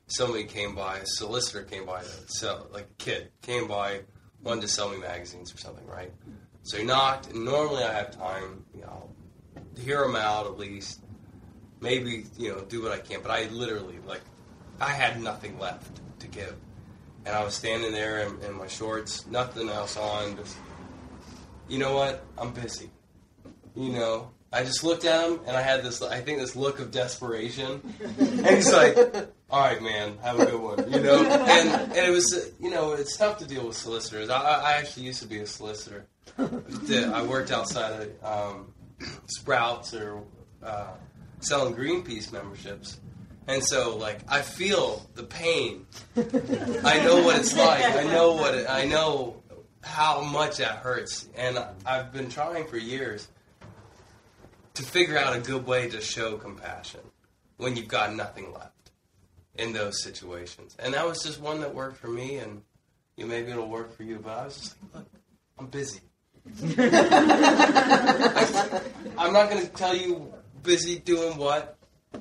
somebody came by, a solicitor came by to sell, like a kid, came by, wanted to sell me magazines or something, right? So he knocked, and normally I have time, I'll hear him out at least, maybe, do what I can, but I literally, I had nothing left to give. And I was standing there in my shorts, nothing else on, just, you know what, I'm busy. I just looked at him, and I had this look of desperation. And he's like, all right, man, have a good one, And it was, it's tough to deal with solicitors. I actually used to be a solicitor. I worked outside of Sprouts or selling Greenpeace memberships. And so, I feel the pain. I know what it's like. I know how much that hurts. And I've been trying for years to figure out a good way to show compassion when you've got nothing left in those situations. And that was just one that worked for me, and maybe it'll work for you. But I was just like, look, I'm busy. I'm not going to tell you busy doing what.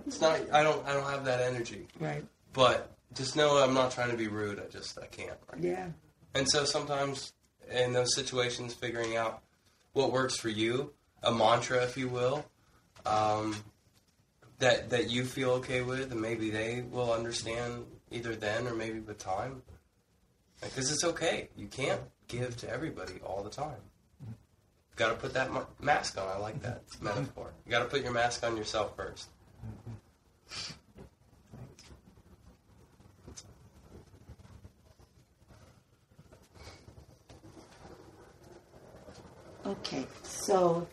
It's not. I don't have that energy. Right. But just know I'm not trying to be rude. I can't. Right? Yeah. And so sometimes in those situations, figuring out what works for you, a mantra, if you will, that you feel okay with, and maybe they will understand either then or maybe with time. Because it's okay. You can't give to everybody all the time. You've got to put that mask on. I like that metaphor. You got to put your mask on yourself first. Okay, so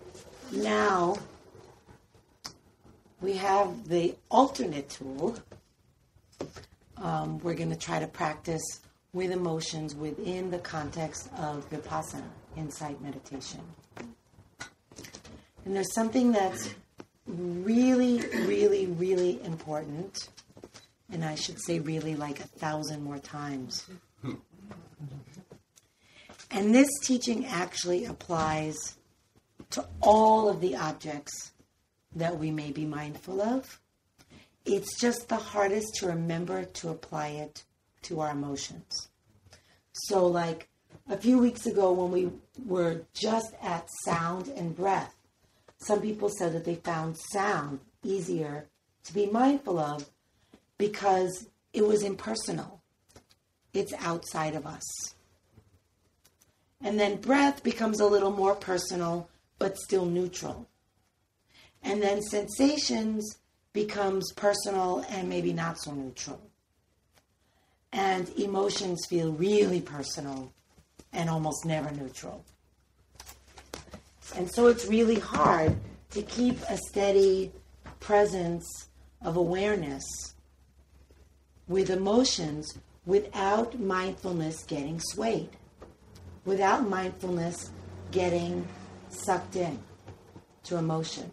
now we have the alternate tool. We're going to try to practice with emotions within the context of Vipassana, insight meditation. And there's something that's really, really, really important, and I should say really 1,000 more times. And this teaching actually applies to all of the objects that we may be mindful of. It's just the hardest to remember to apply it to our emotions. So a few weeks ago when we were just at sound and breath, some people said that they found sound easier to be mindful of because it was impersonal. It's outside of us. And then breath becomes a little more personal, but still neutral. And then sensations becomes personal and maybe not so neutral. And emotions feel really personal and almost never neutral. And so it's really hard to keep a steady presence of awareness with emotions without mindfulness getting swayed, without mindfulness getting sucked in to emotion.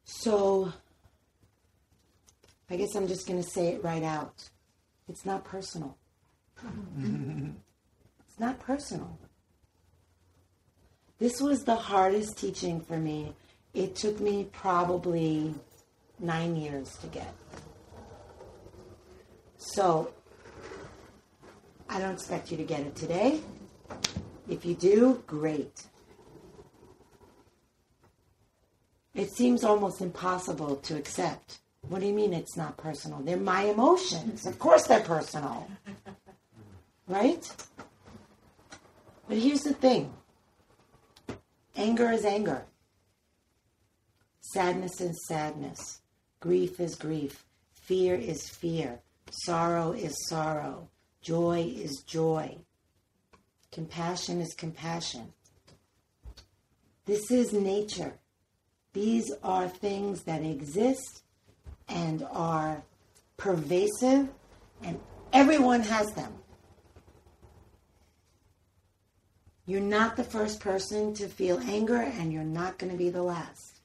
So, I guess I'm just going to say it right out. It's not personal. It's not personal. This was the hardest teaching for me. It took me probably 9 years to get. So, I don't expect you to get it today. If you do, great. It seems almost impossible to accept. What do you mean it's not personal? They're my emotions. Of course they're personal. Right? But here's the thing. Anger is anger. Sadness is sadness. Grief is grief. Fear is fear. Sorrow is sorrow. Joy is joy. Compassion is compassion. This is nature. These are things that exist and are pervasive, and everyone has them. You're not the first person to feel anger, and you're not going to be the last.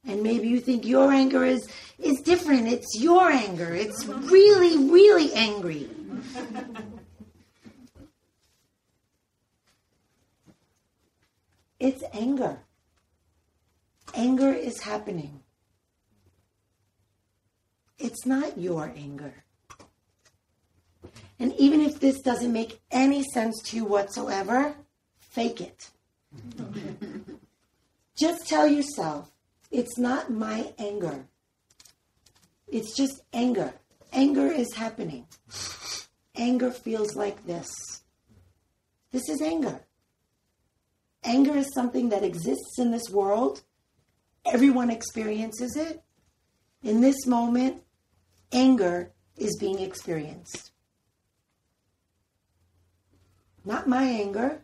And maybe you think your anger is different. It's your anger. It's really, really angry. It's anger. Anger is happening. It's not your anger. And even if this doesn't make any sense to you whatsoever, fake it. Just tell yourself, it's not my anger. It's just anger. Anger is happening. Anger feels like this. This is anger. Anger is something that exists in this world. Everyone experiences it. In this moment, anger is being experienced. Not my anger.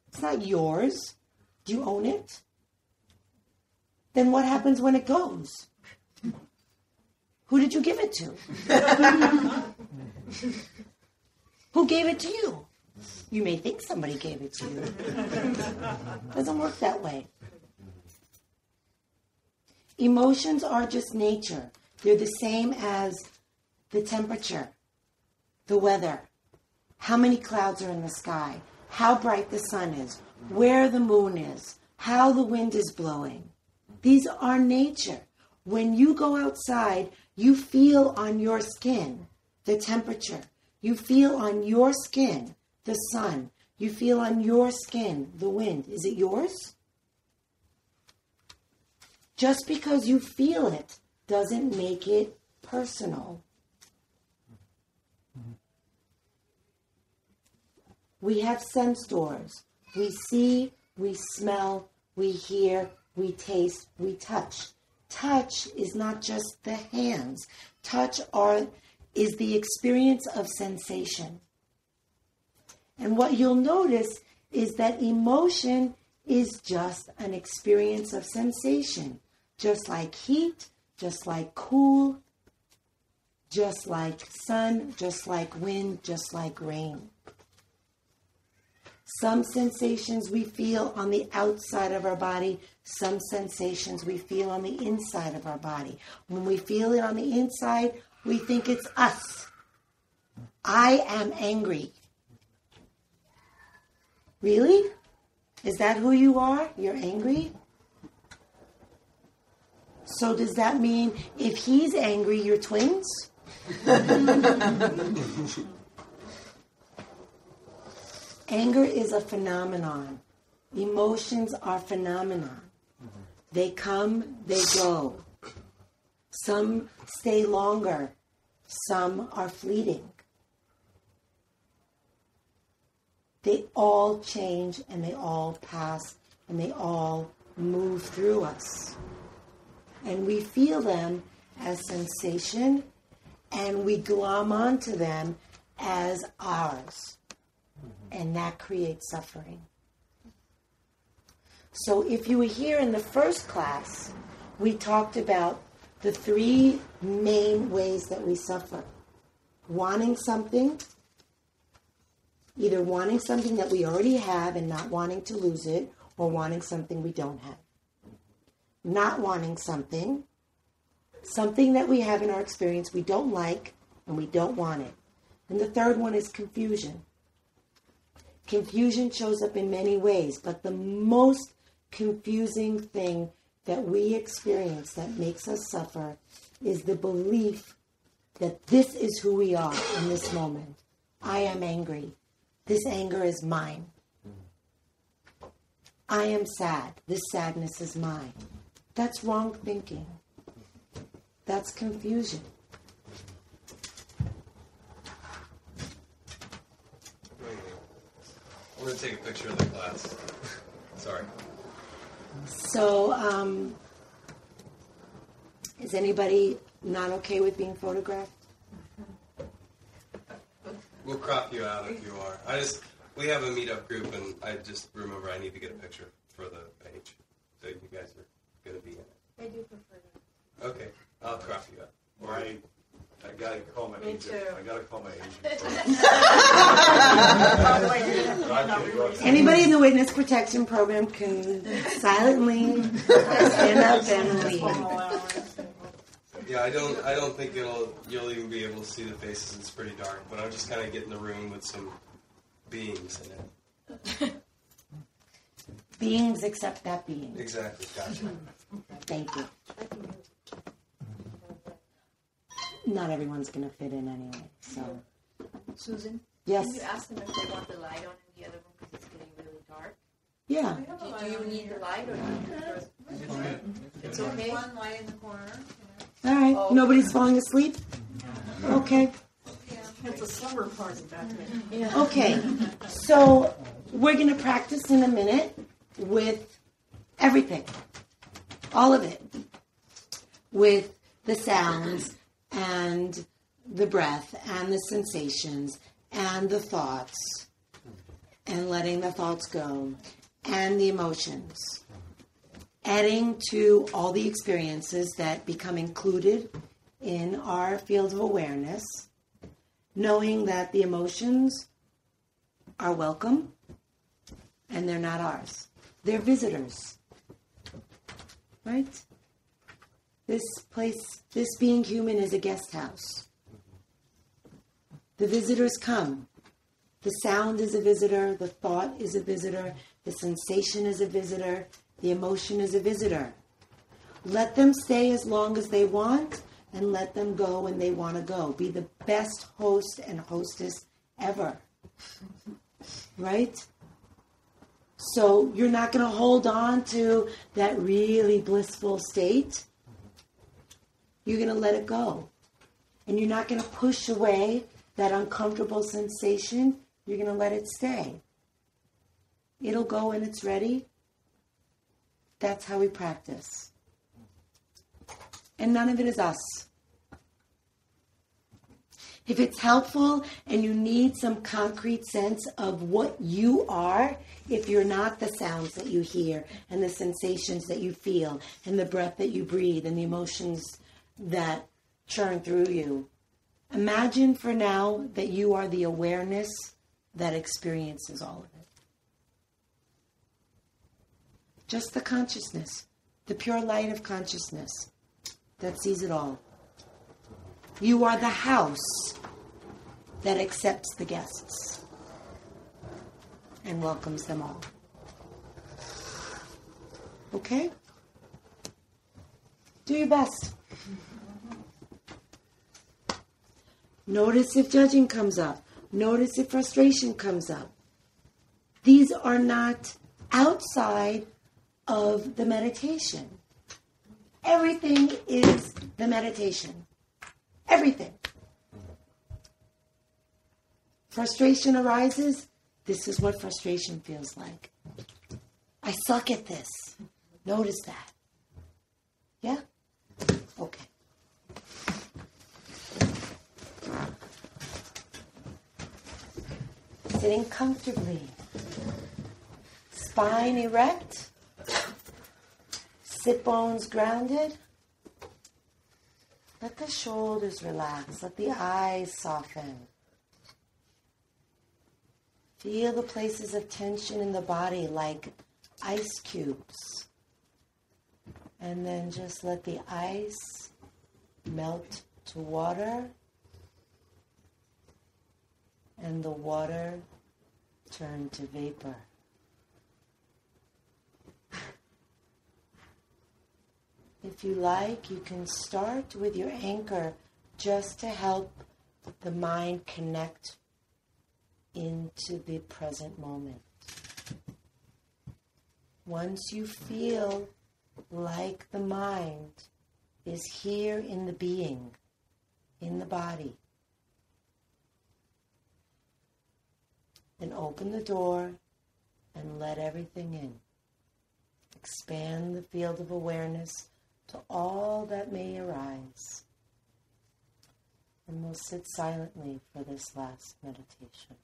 It's not yours. Do you own it? Then what happens when it goes? Who did you give it to? Who gave it to you? You may think somebody gave it to you. Doesn't work that way. Emotions are just nature. They're the same as the temperature, the weather, how many clouds are in the sky, how bright the sun is, where the moon is, how the wind is blowing. These are nature. When you go outside, you feel on your skin the temperature. You feel on your skin the sun. You feel on your skin the wind. Is it yours? Just because you feel it doesn't make it personal. We have sense doors. We see, we smell, we hear, we taste, we touch. Touch is not just the hands. Touch is the experience of sensation. And what you'll notice is that emotion is just an experience of sensation. Just like heat, just like cool, just like sun, just like wind, just like rain. Some sensations we feel on the outside of our body, some sensations we feel on the inside of our body. When we feel it on the inside, we think it's us. I am angry. Really? Is that who you are? You're angry? So does that mean if he's angry, you're twins? Anger is a phenomenon. Emotions are phenomenon. They come, they go. Some stay longer. Some are fleeting. They all change and they all pass and they all move through us. And we feel them as sensation and we glom onto them as ours. And that creates suffering. So if you were here in the first class, we talked about the three main ways that we suffer. Wanting something, either wanting something that we already have and not wanting to lose it, or wanting something we don't have. Not wanting something that we have in our experience we don't like and we don't want it. And the third one is confusion. Confusion shows up in many ways, but the most confusing thing that we experience that makes us suffer is the belief that this is who we are in this moment. I am angry. This anger is mine. I am sad. This sadness is mine. That's wrong thinking. That's confusion. I'm going to take a picture of the class. Sorry. So, is anybody not okay with being photographed? We'll crop you out if you are. We have a meetup group, and I just remember I need to get a picture for the page. So you guys are going to be in it. I do prefer that. Okay, I'll crop you out. I gotta call my agent. I gotta call my agent. Anybody in the witness protection program can silently stand up and leave. Yeah, I don't think you'll even be able to see the faces. It's pretty dark, but I'm just kind of getting the room with some beings in it. Beings accept that being. Exactly, gotcha. Thank you. Not everyone's going to fit in anyway, so. Susan? Yes. Can you ask them if they want the light on in the other room because it's getting really dark? Yeah. Do you need the light or it's okay? One light in the corner. All right. Oh. Nobody's falling asleep? Okay. It's a summer party back there. Okay. So we're going to practice in a minute with everything. All of it. With the sounds and the breath and the sensations and the thoughts and letting the thoughts go and the emotions. Adding to all the experiences that become included in our field of awareness, knowing that the emotions are welcome and they're not ours. They're visitors. Right? This place, this being human is a guest house. The visitors come. The sound is a visitor. The thought is a visitor. The sensation is a visitor. The emotion is a visitor. Let them stay as long as they want and let them go when they want to go. Be the best host and hostess ever. Right? So you're not going to hold on to that really blissful state. You're going to let it go. And you're not going to push away that uncomfortable sensation. You're going to let it stay. It'll go when it's ready. That's how we practice. And none of it is us. If it's helpful and you need some concrete sense of what you are, if you're not the sounds that you hear and the sensations that you feel and the breath that you breathe and the emotions that churn through you, imagine for now that you are the awareness that experiences all of it. Just the consciousness, the pure light of consciousness that sees it all. You are the house that accepts the guests and welcomes them all. Okay? Do your best. Notice if judging comes up. Notice if frustration comes up. These are not outside of the meditation. Everything is the meditation. Everything. Frustration arises. This is what frustration feels like. I suck at this. Notice that. Yeah? Okay. Sitting comfortably. Spine erect. Sit bones grounded. Let the shoulders relax. Let the eyes soften. Feel the places of tension in the body like ice cubes. And then just let the ice melt to water. And the water turn to vapor. If you like, you can start with your anchor just to help the mind connect into the present moment. Once you feel like the mind is here in the being, in the body, then open the door and let everything in. Expand the field of awareness to all that may arise. And we'll sit silently for this last meditation.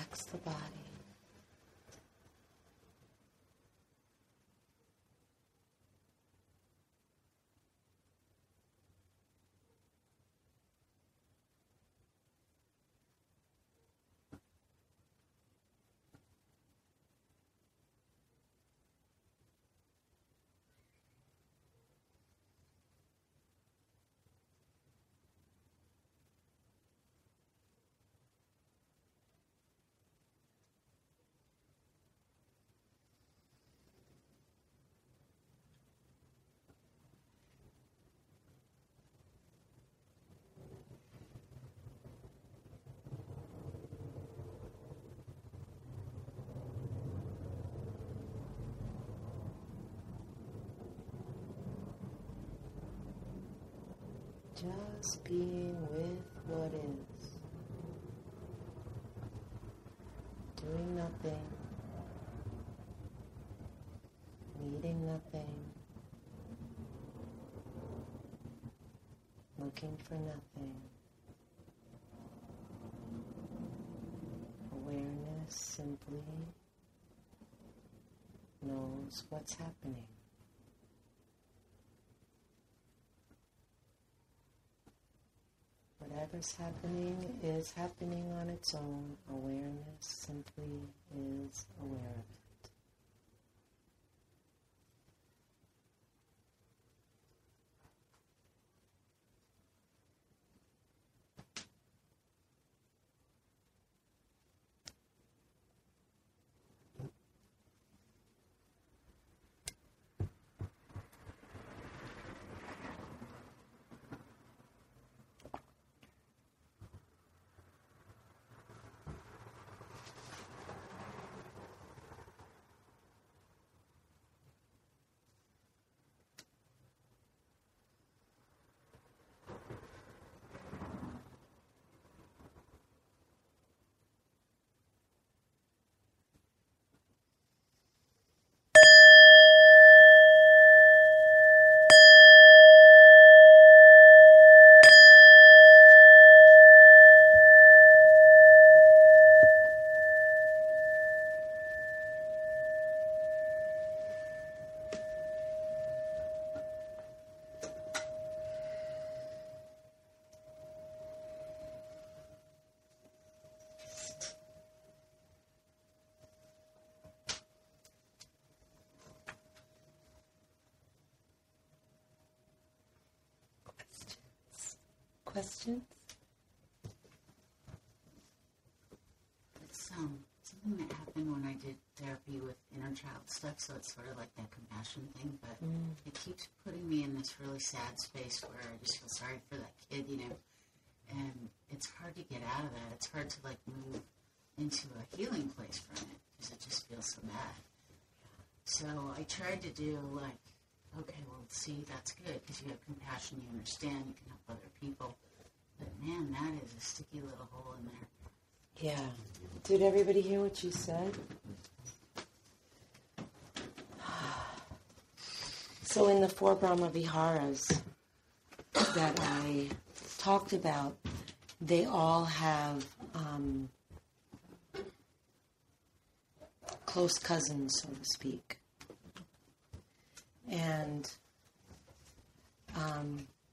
relax the body. Just being with what is. Doing nothing. Needing nothing. Looking for nothing. Awareness simply knows what's happening. Whatever's happening is happening on its own. Awareness simply is aware of it. Questions? It's something that happened when I did therapy with inner child stuff, so it's sort of like that compassion thing, but it keeps putting me in this really sad space where I just feel sorry for that kid, and it's hard to get out of that. It's hard to, move into a healing place from it, because it just feels so bad. So I tried to do, okay, well, see, that's good, because you have compassion, you understand, you can help other people. But, man, that is a sticky little hole in there. Yeah. Did everybody hear what you said? So in the 4 Brahma Viharas that I talked about, they all have close cousins, so to speak. And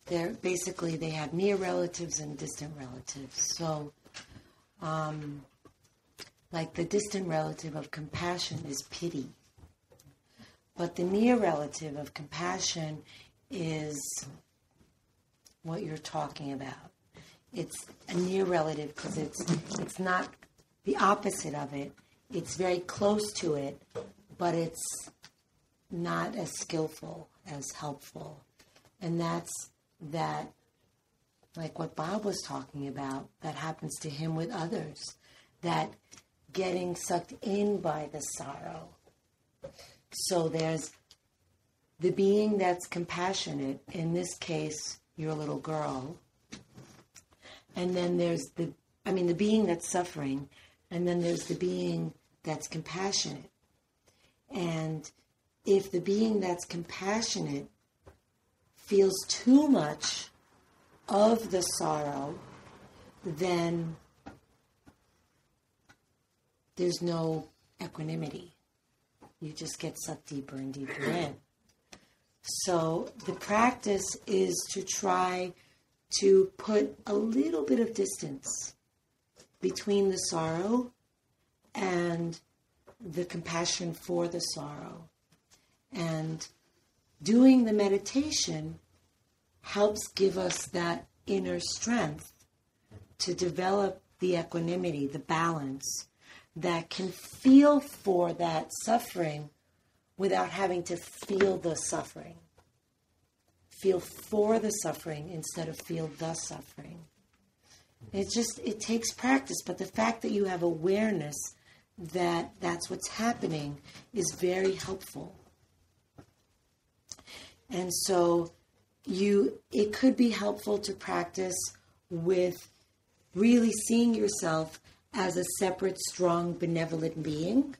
they have near relatives and distant relatives. So, the distant relative of compassion is pity. But the near relative of compassion is what you're talking about. It's a near relative because it's not the opposite of it. It's very close to it, but it's not as skillful, as helpful. And that's that, like what Bob was talking about, that happens to him with others, that getting sucked in by the sorrow. So there's the being that's compassionate, in this case, your little girl, and then there's the being that's suffering, and then there's the being that's compassionate. And if the being that's compassionate feels too much of the sorrow, then there's no equanimity. You just get sucked deeper and deeper in. So the practice is to try to put a little bit of distance between the sorrow and the compassion for the sorrow. And doing the meditation helps give us that inner strength to develop the equanimity, the balance that can feel for that suffering without having to feel the suffering. Feel for the suffering instead of feel the suffering. It takes practice, but the fact that you have awareness that that's what's happening is very helpful. And so it could be helpful to practice with really seeing yourself as a separate, strong, benevolent being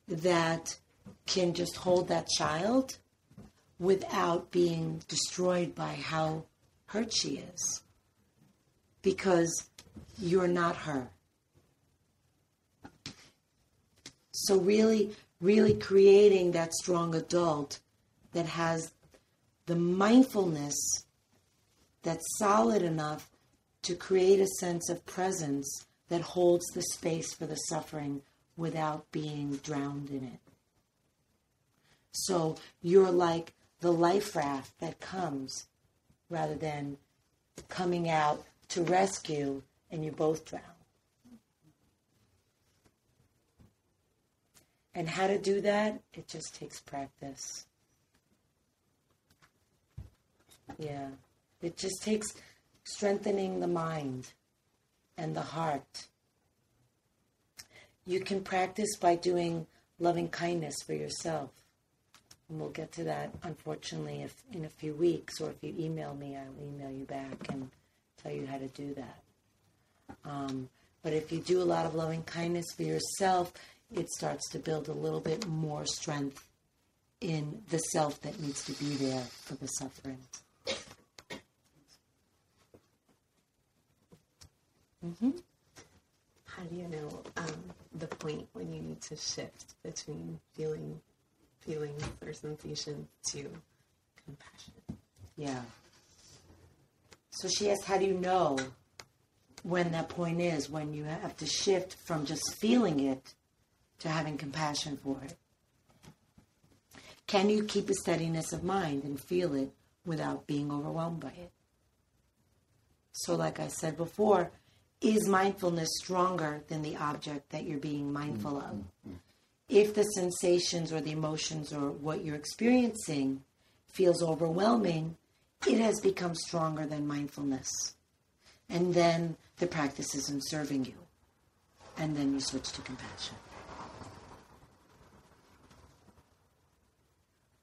that can just hold that child without being destroyed by how hurt she is. Because you're not her. So really, really creating that strong adult that has the mindfulness that's solid enough to create a sense of presence that holds the space for the suffering without being drowned in it. So you're like the life raft that comes rather than coming out to rescue and you both drown. And how to do that? It just takes practice. Yeah. It just takes strengthening the mind and the heart. You can practice by doing loving kindness for yourself. And we'll get to that, unfortunately, if in a few weeks, or if you email me, I'll email you back and tell you how to do that. But if you do a lot of loving kindness for yourself, it starts to build a little bit more strength in the self that needs to be there for the suffering. Mm-hmm. How do you know the point when you need to shift between feelings or sensations to compassion? Yeah. So she asked, how do you know when that point is, when you have to shift from just feeling it to having compassion for it? Can you keep a steadiness of mind and feel it without being overwhelmed by it? So like I said before, is mindfulness stronger than the object that you're being mindful of? If the sensations or the emotions or what you're experiencing feels overwhelming, it has become stronger than mindfulness. And then the practice isn't serving you. And then you switch to compassion.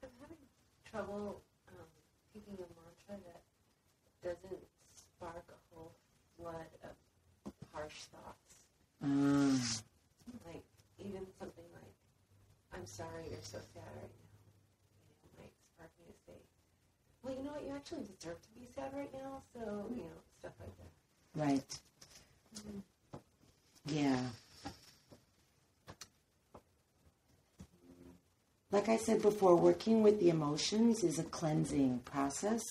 I'm having trouble picking a mantra that doesn't spark a whole flood of harsh thoughts. Like, even something like, I'm sorry you're so sad right now. Might spark me to say, well, you know what, you actually deserve to be sad right now, so, stuff like that. Right. Yeah. Like I said before, working with the emotions is a cleansing process.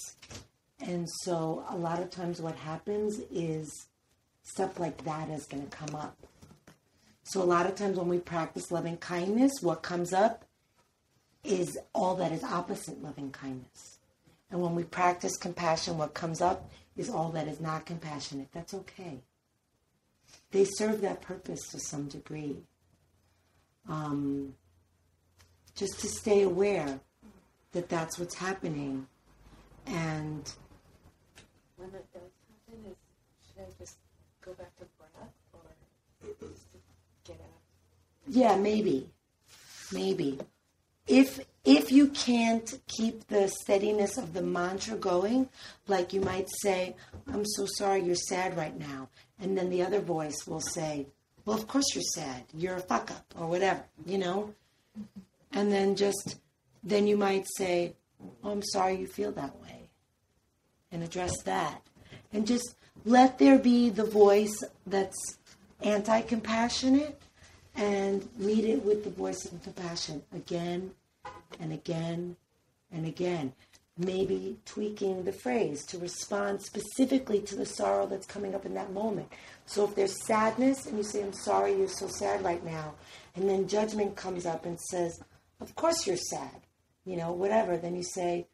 And so a lot of times what happens is stuff like that is going to come up. So a lot of times when we practice loving kindness, what comes up is all that is opposite loving kindness. And when we practice compassion, what comes up is all that is not compassionate. That's okay. They serve that purpose to some degree. Just to stay aware that that's what's happening. And when it does happen, should I just go back to breath or just to get out? Yeah, maybe. If you can't keep the steadiness of the mantra going, like you might say, I'm so sorry you're sad right now. And then the other voice will say, well, of course you're sad. You're a fuck up or whatever, And then you might say, oh, I'm sorry you feel that way. And address that. And just let there be the voice that's anti-compassionate, and meet it with the voice of compassion again and again and again. Maybe tweaking the phrase to respond specifically to the sorrow that's coming up in that moment. So if there's sadness and you say, I'm sorry you're so sad right now, and then judgment comes up and says, of course you're sad, whatever, then you say,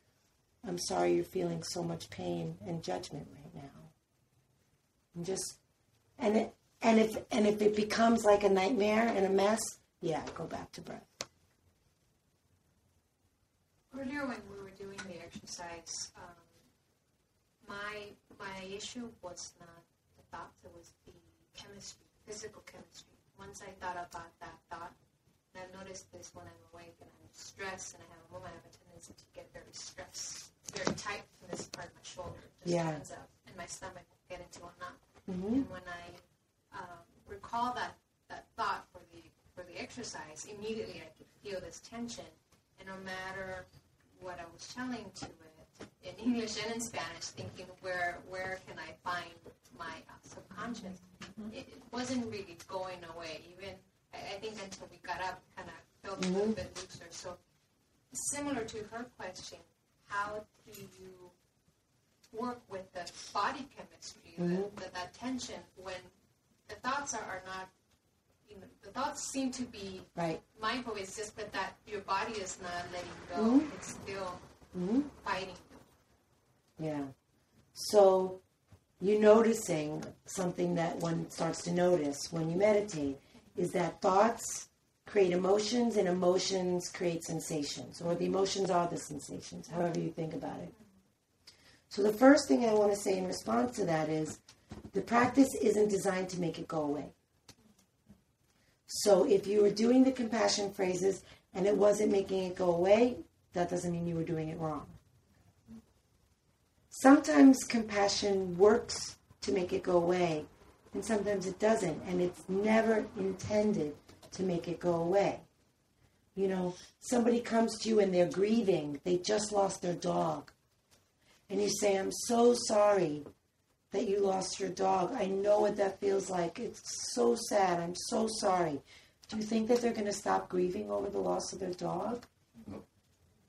I'm sorry you're feeling so much pain and judgment right now. And if it becomes like a nightmare and a mess, go back to breath. Earlier when we were doing the exercise, my issue was not the thoughts, it was the chemistry, physical chemistry. Once I thought about that thought, and I've noticed this when I'm awake and I'm stressed and I have a moment, I have a tendency to get very stressed, very tight in this part of my shoulder, just stands up, and my stomach will get into a knot. Mm-hmm. And when I recall that thought for the exercise, immediately I could feel this tension, and no matter what I was telling to it in English and in Spanish, thinking where can I find my subconscious, it wasn't really going away. Even I think until we got up, kind of felt a little bit looser. So similar to her question, how do you work with the body chemistry, that tension when the thoughts are not, the thoughts seem to be mindful, it's just that your body is not letting go. It's still fighting. Yeah. So you're noticing something that one starts to notice when you meditate is that thoughts create emotions and emotions create sensations, or the emotions are the sensations, however you think about it. So the first thing I want to say in response to that is the practice isn't designed to make it go away. So if you were doing the compassion phrases and it wasn't making it go away, that doesn't mean you were doing it wrong. Sometimes compassion works to make it go away, and sometimes it doesn't, and it's never intended to make it go away. Somebody comes to you and they're grieving, they just lost their dog, and you say, I'm so sorry that you lost your dog. I know what that feels like. It's so sad. I'm so sorry. Do you think that they're going to stop grieving over the loss of their dog? No.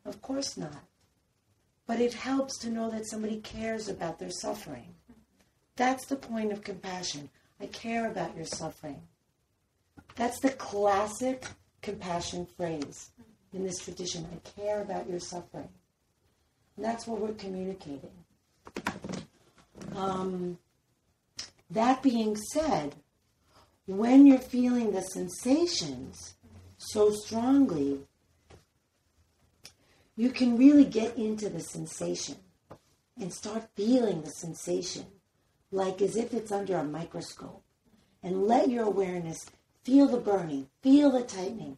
Of course not. But it helps to know that somebody cares about their suffering. That's the point of compassion. I care about your suffering. That's the classic compassion phrase in this tradition. I care about your suffering. And that's what we're communicating. That being said, when you're feeling the sensations so strongly, you can really get into the sensation and start feeling the sensation like as if it's under a microscope, and let your awareness feel the burning, feel the tightening,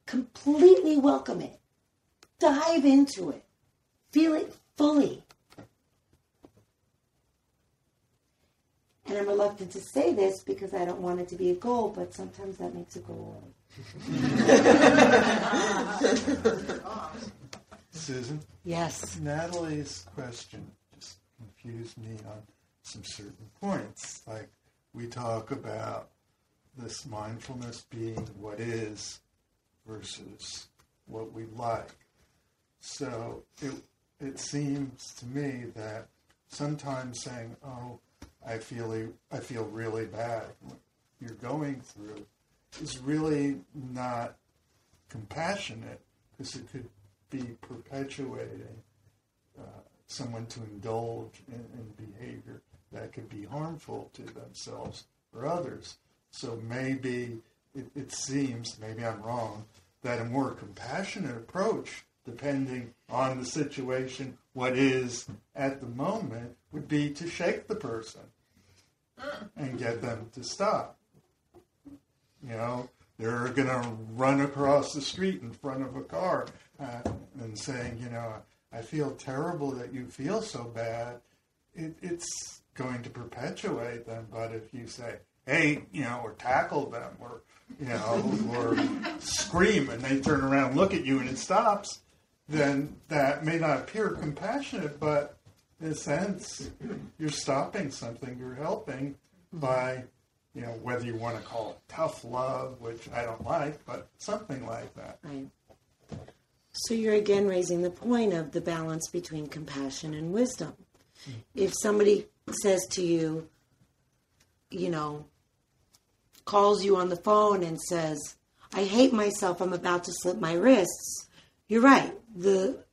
completely welcome it, dive into it, feel it fully. And I'm reluctant to say this because I don't want it to be a goal, but sometimes that makes it go away. Susan? Yes. Natalie's question just confused me on some certain points. Like, we talk about this mindfulness being what is versus what we like. So it seems to me that sometimes saying, I feel really bad, what you're going through, is really not compassionate, because it could be perpetuating someone to indulge in behavior that could be harmful to themselves or others. So maybe it seems, maybe I'm wrong, that a more compassionate approach, depending on the situation, what is at the moment, would be to shake the person and get them to stop. They're going to run across the street in front of a car and saying, I feel terrible that you feel so bad. It's going to perpetuate them. But if you say, hey, or tackle them, or, or scream, and they turn around and look at you and it stops, then that may not appear compassionate, but in a sense, you're stopping something, you're helping by whether you want to call it tough love, which I don't like, but something like that. Right. So you're again raising the point of the balance between compassion and wisdom. If somebody says to you, calls you on the phone and says, I hate myself, I'm about to slip my wrists, you're right. The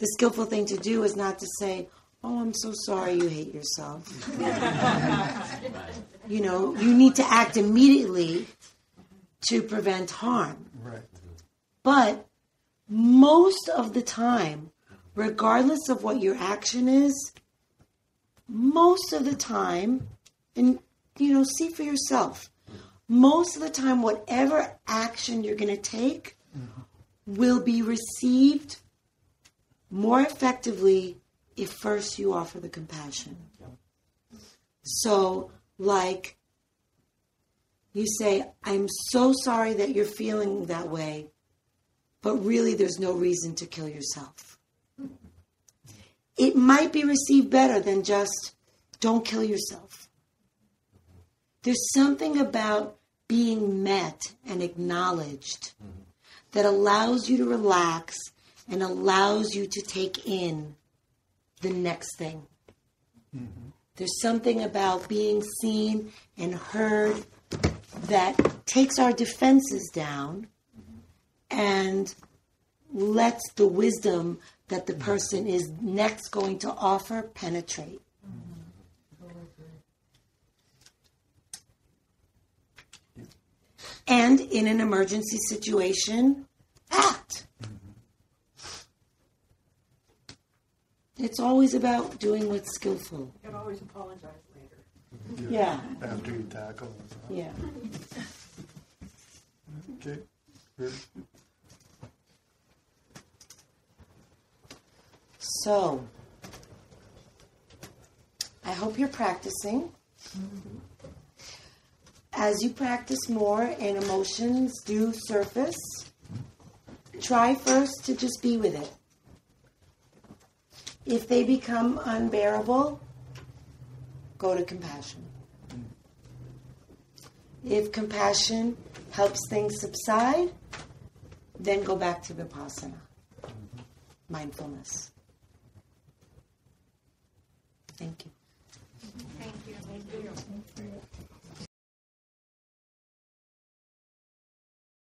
skillful thing to do is not to say, oh, I'm so sorry you hate yourself. You need to act immediately to prevent harm. Right. But most of the time, regardless of what your action is, most of the time, and, see for yourself, most of the time, whatever action you're going to take will be received more effectively if first you offer the compassion. So, like, you say, I'm so sorry that you're feeling that way, but really there's no reason to kill yourself. It might be received better than just, don't kill yourself. There's something about being met and acknowledged that allows you to relax and allows you to take in the next thing. Mm-hmm. There's something about being seen and heard that takes our defenses down and lets the wisdom that the person is next going to offer penetrate. And in an emergency situation, act. It's always about doing what's skillful. You can always apologize later. Yeah. After you tackle them. Yeah. Okay. Good. So, I hope you're practicing. As you practice more and emotions do surface, try first to just be with it. If they become unbearable, go to compassion. If compassion helps things subside, then go back to Vipassana, mindfulness. Thank you. Thank you. Thank you.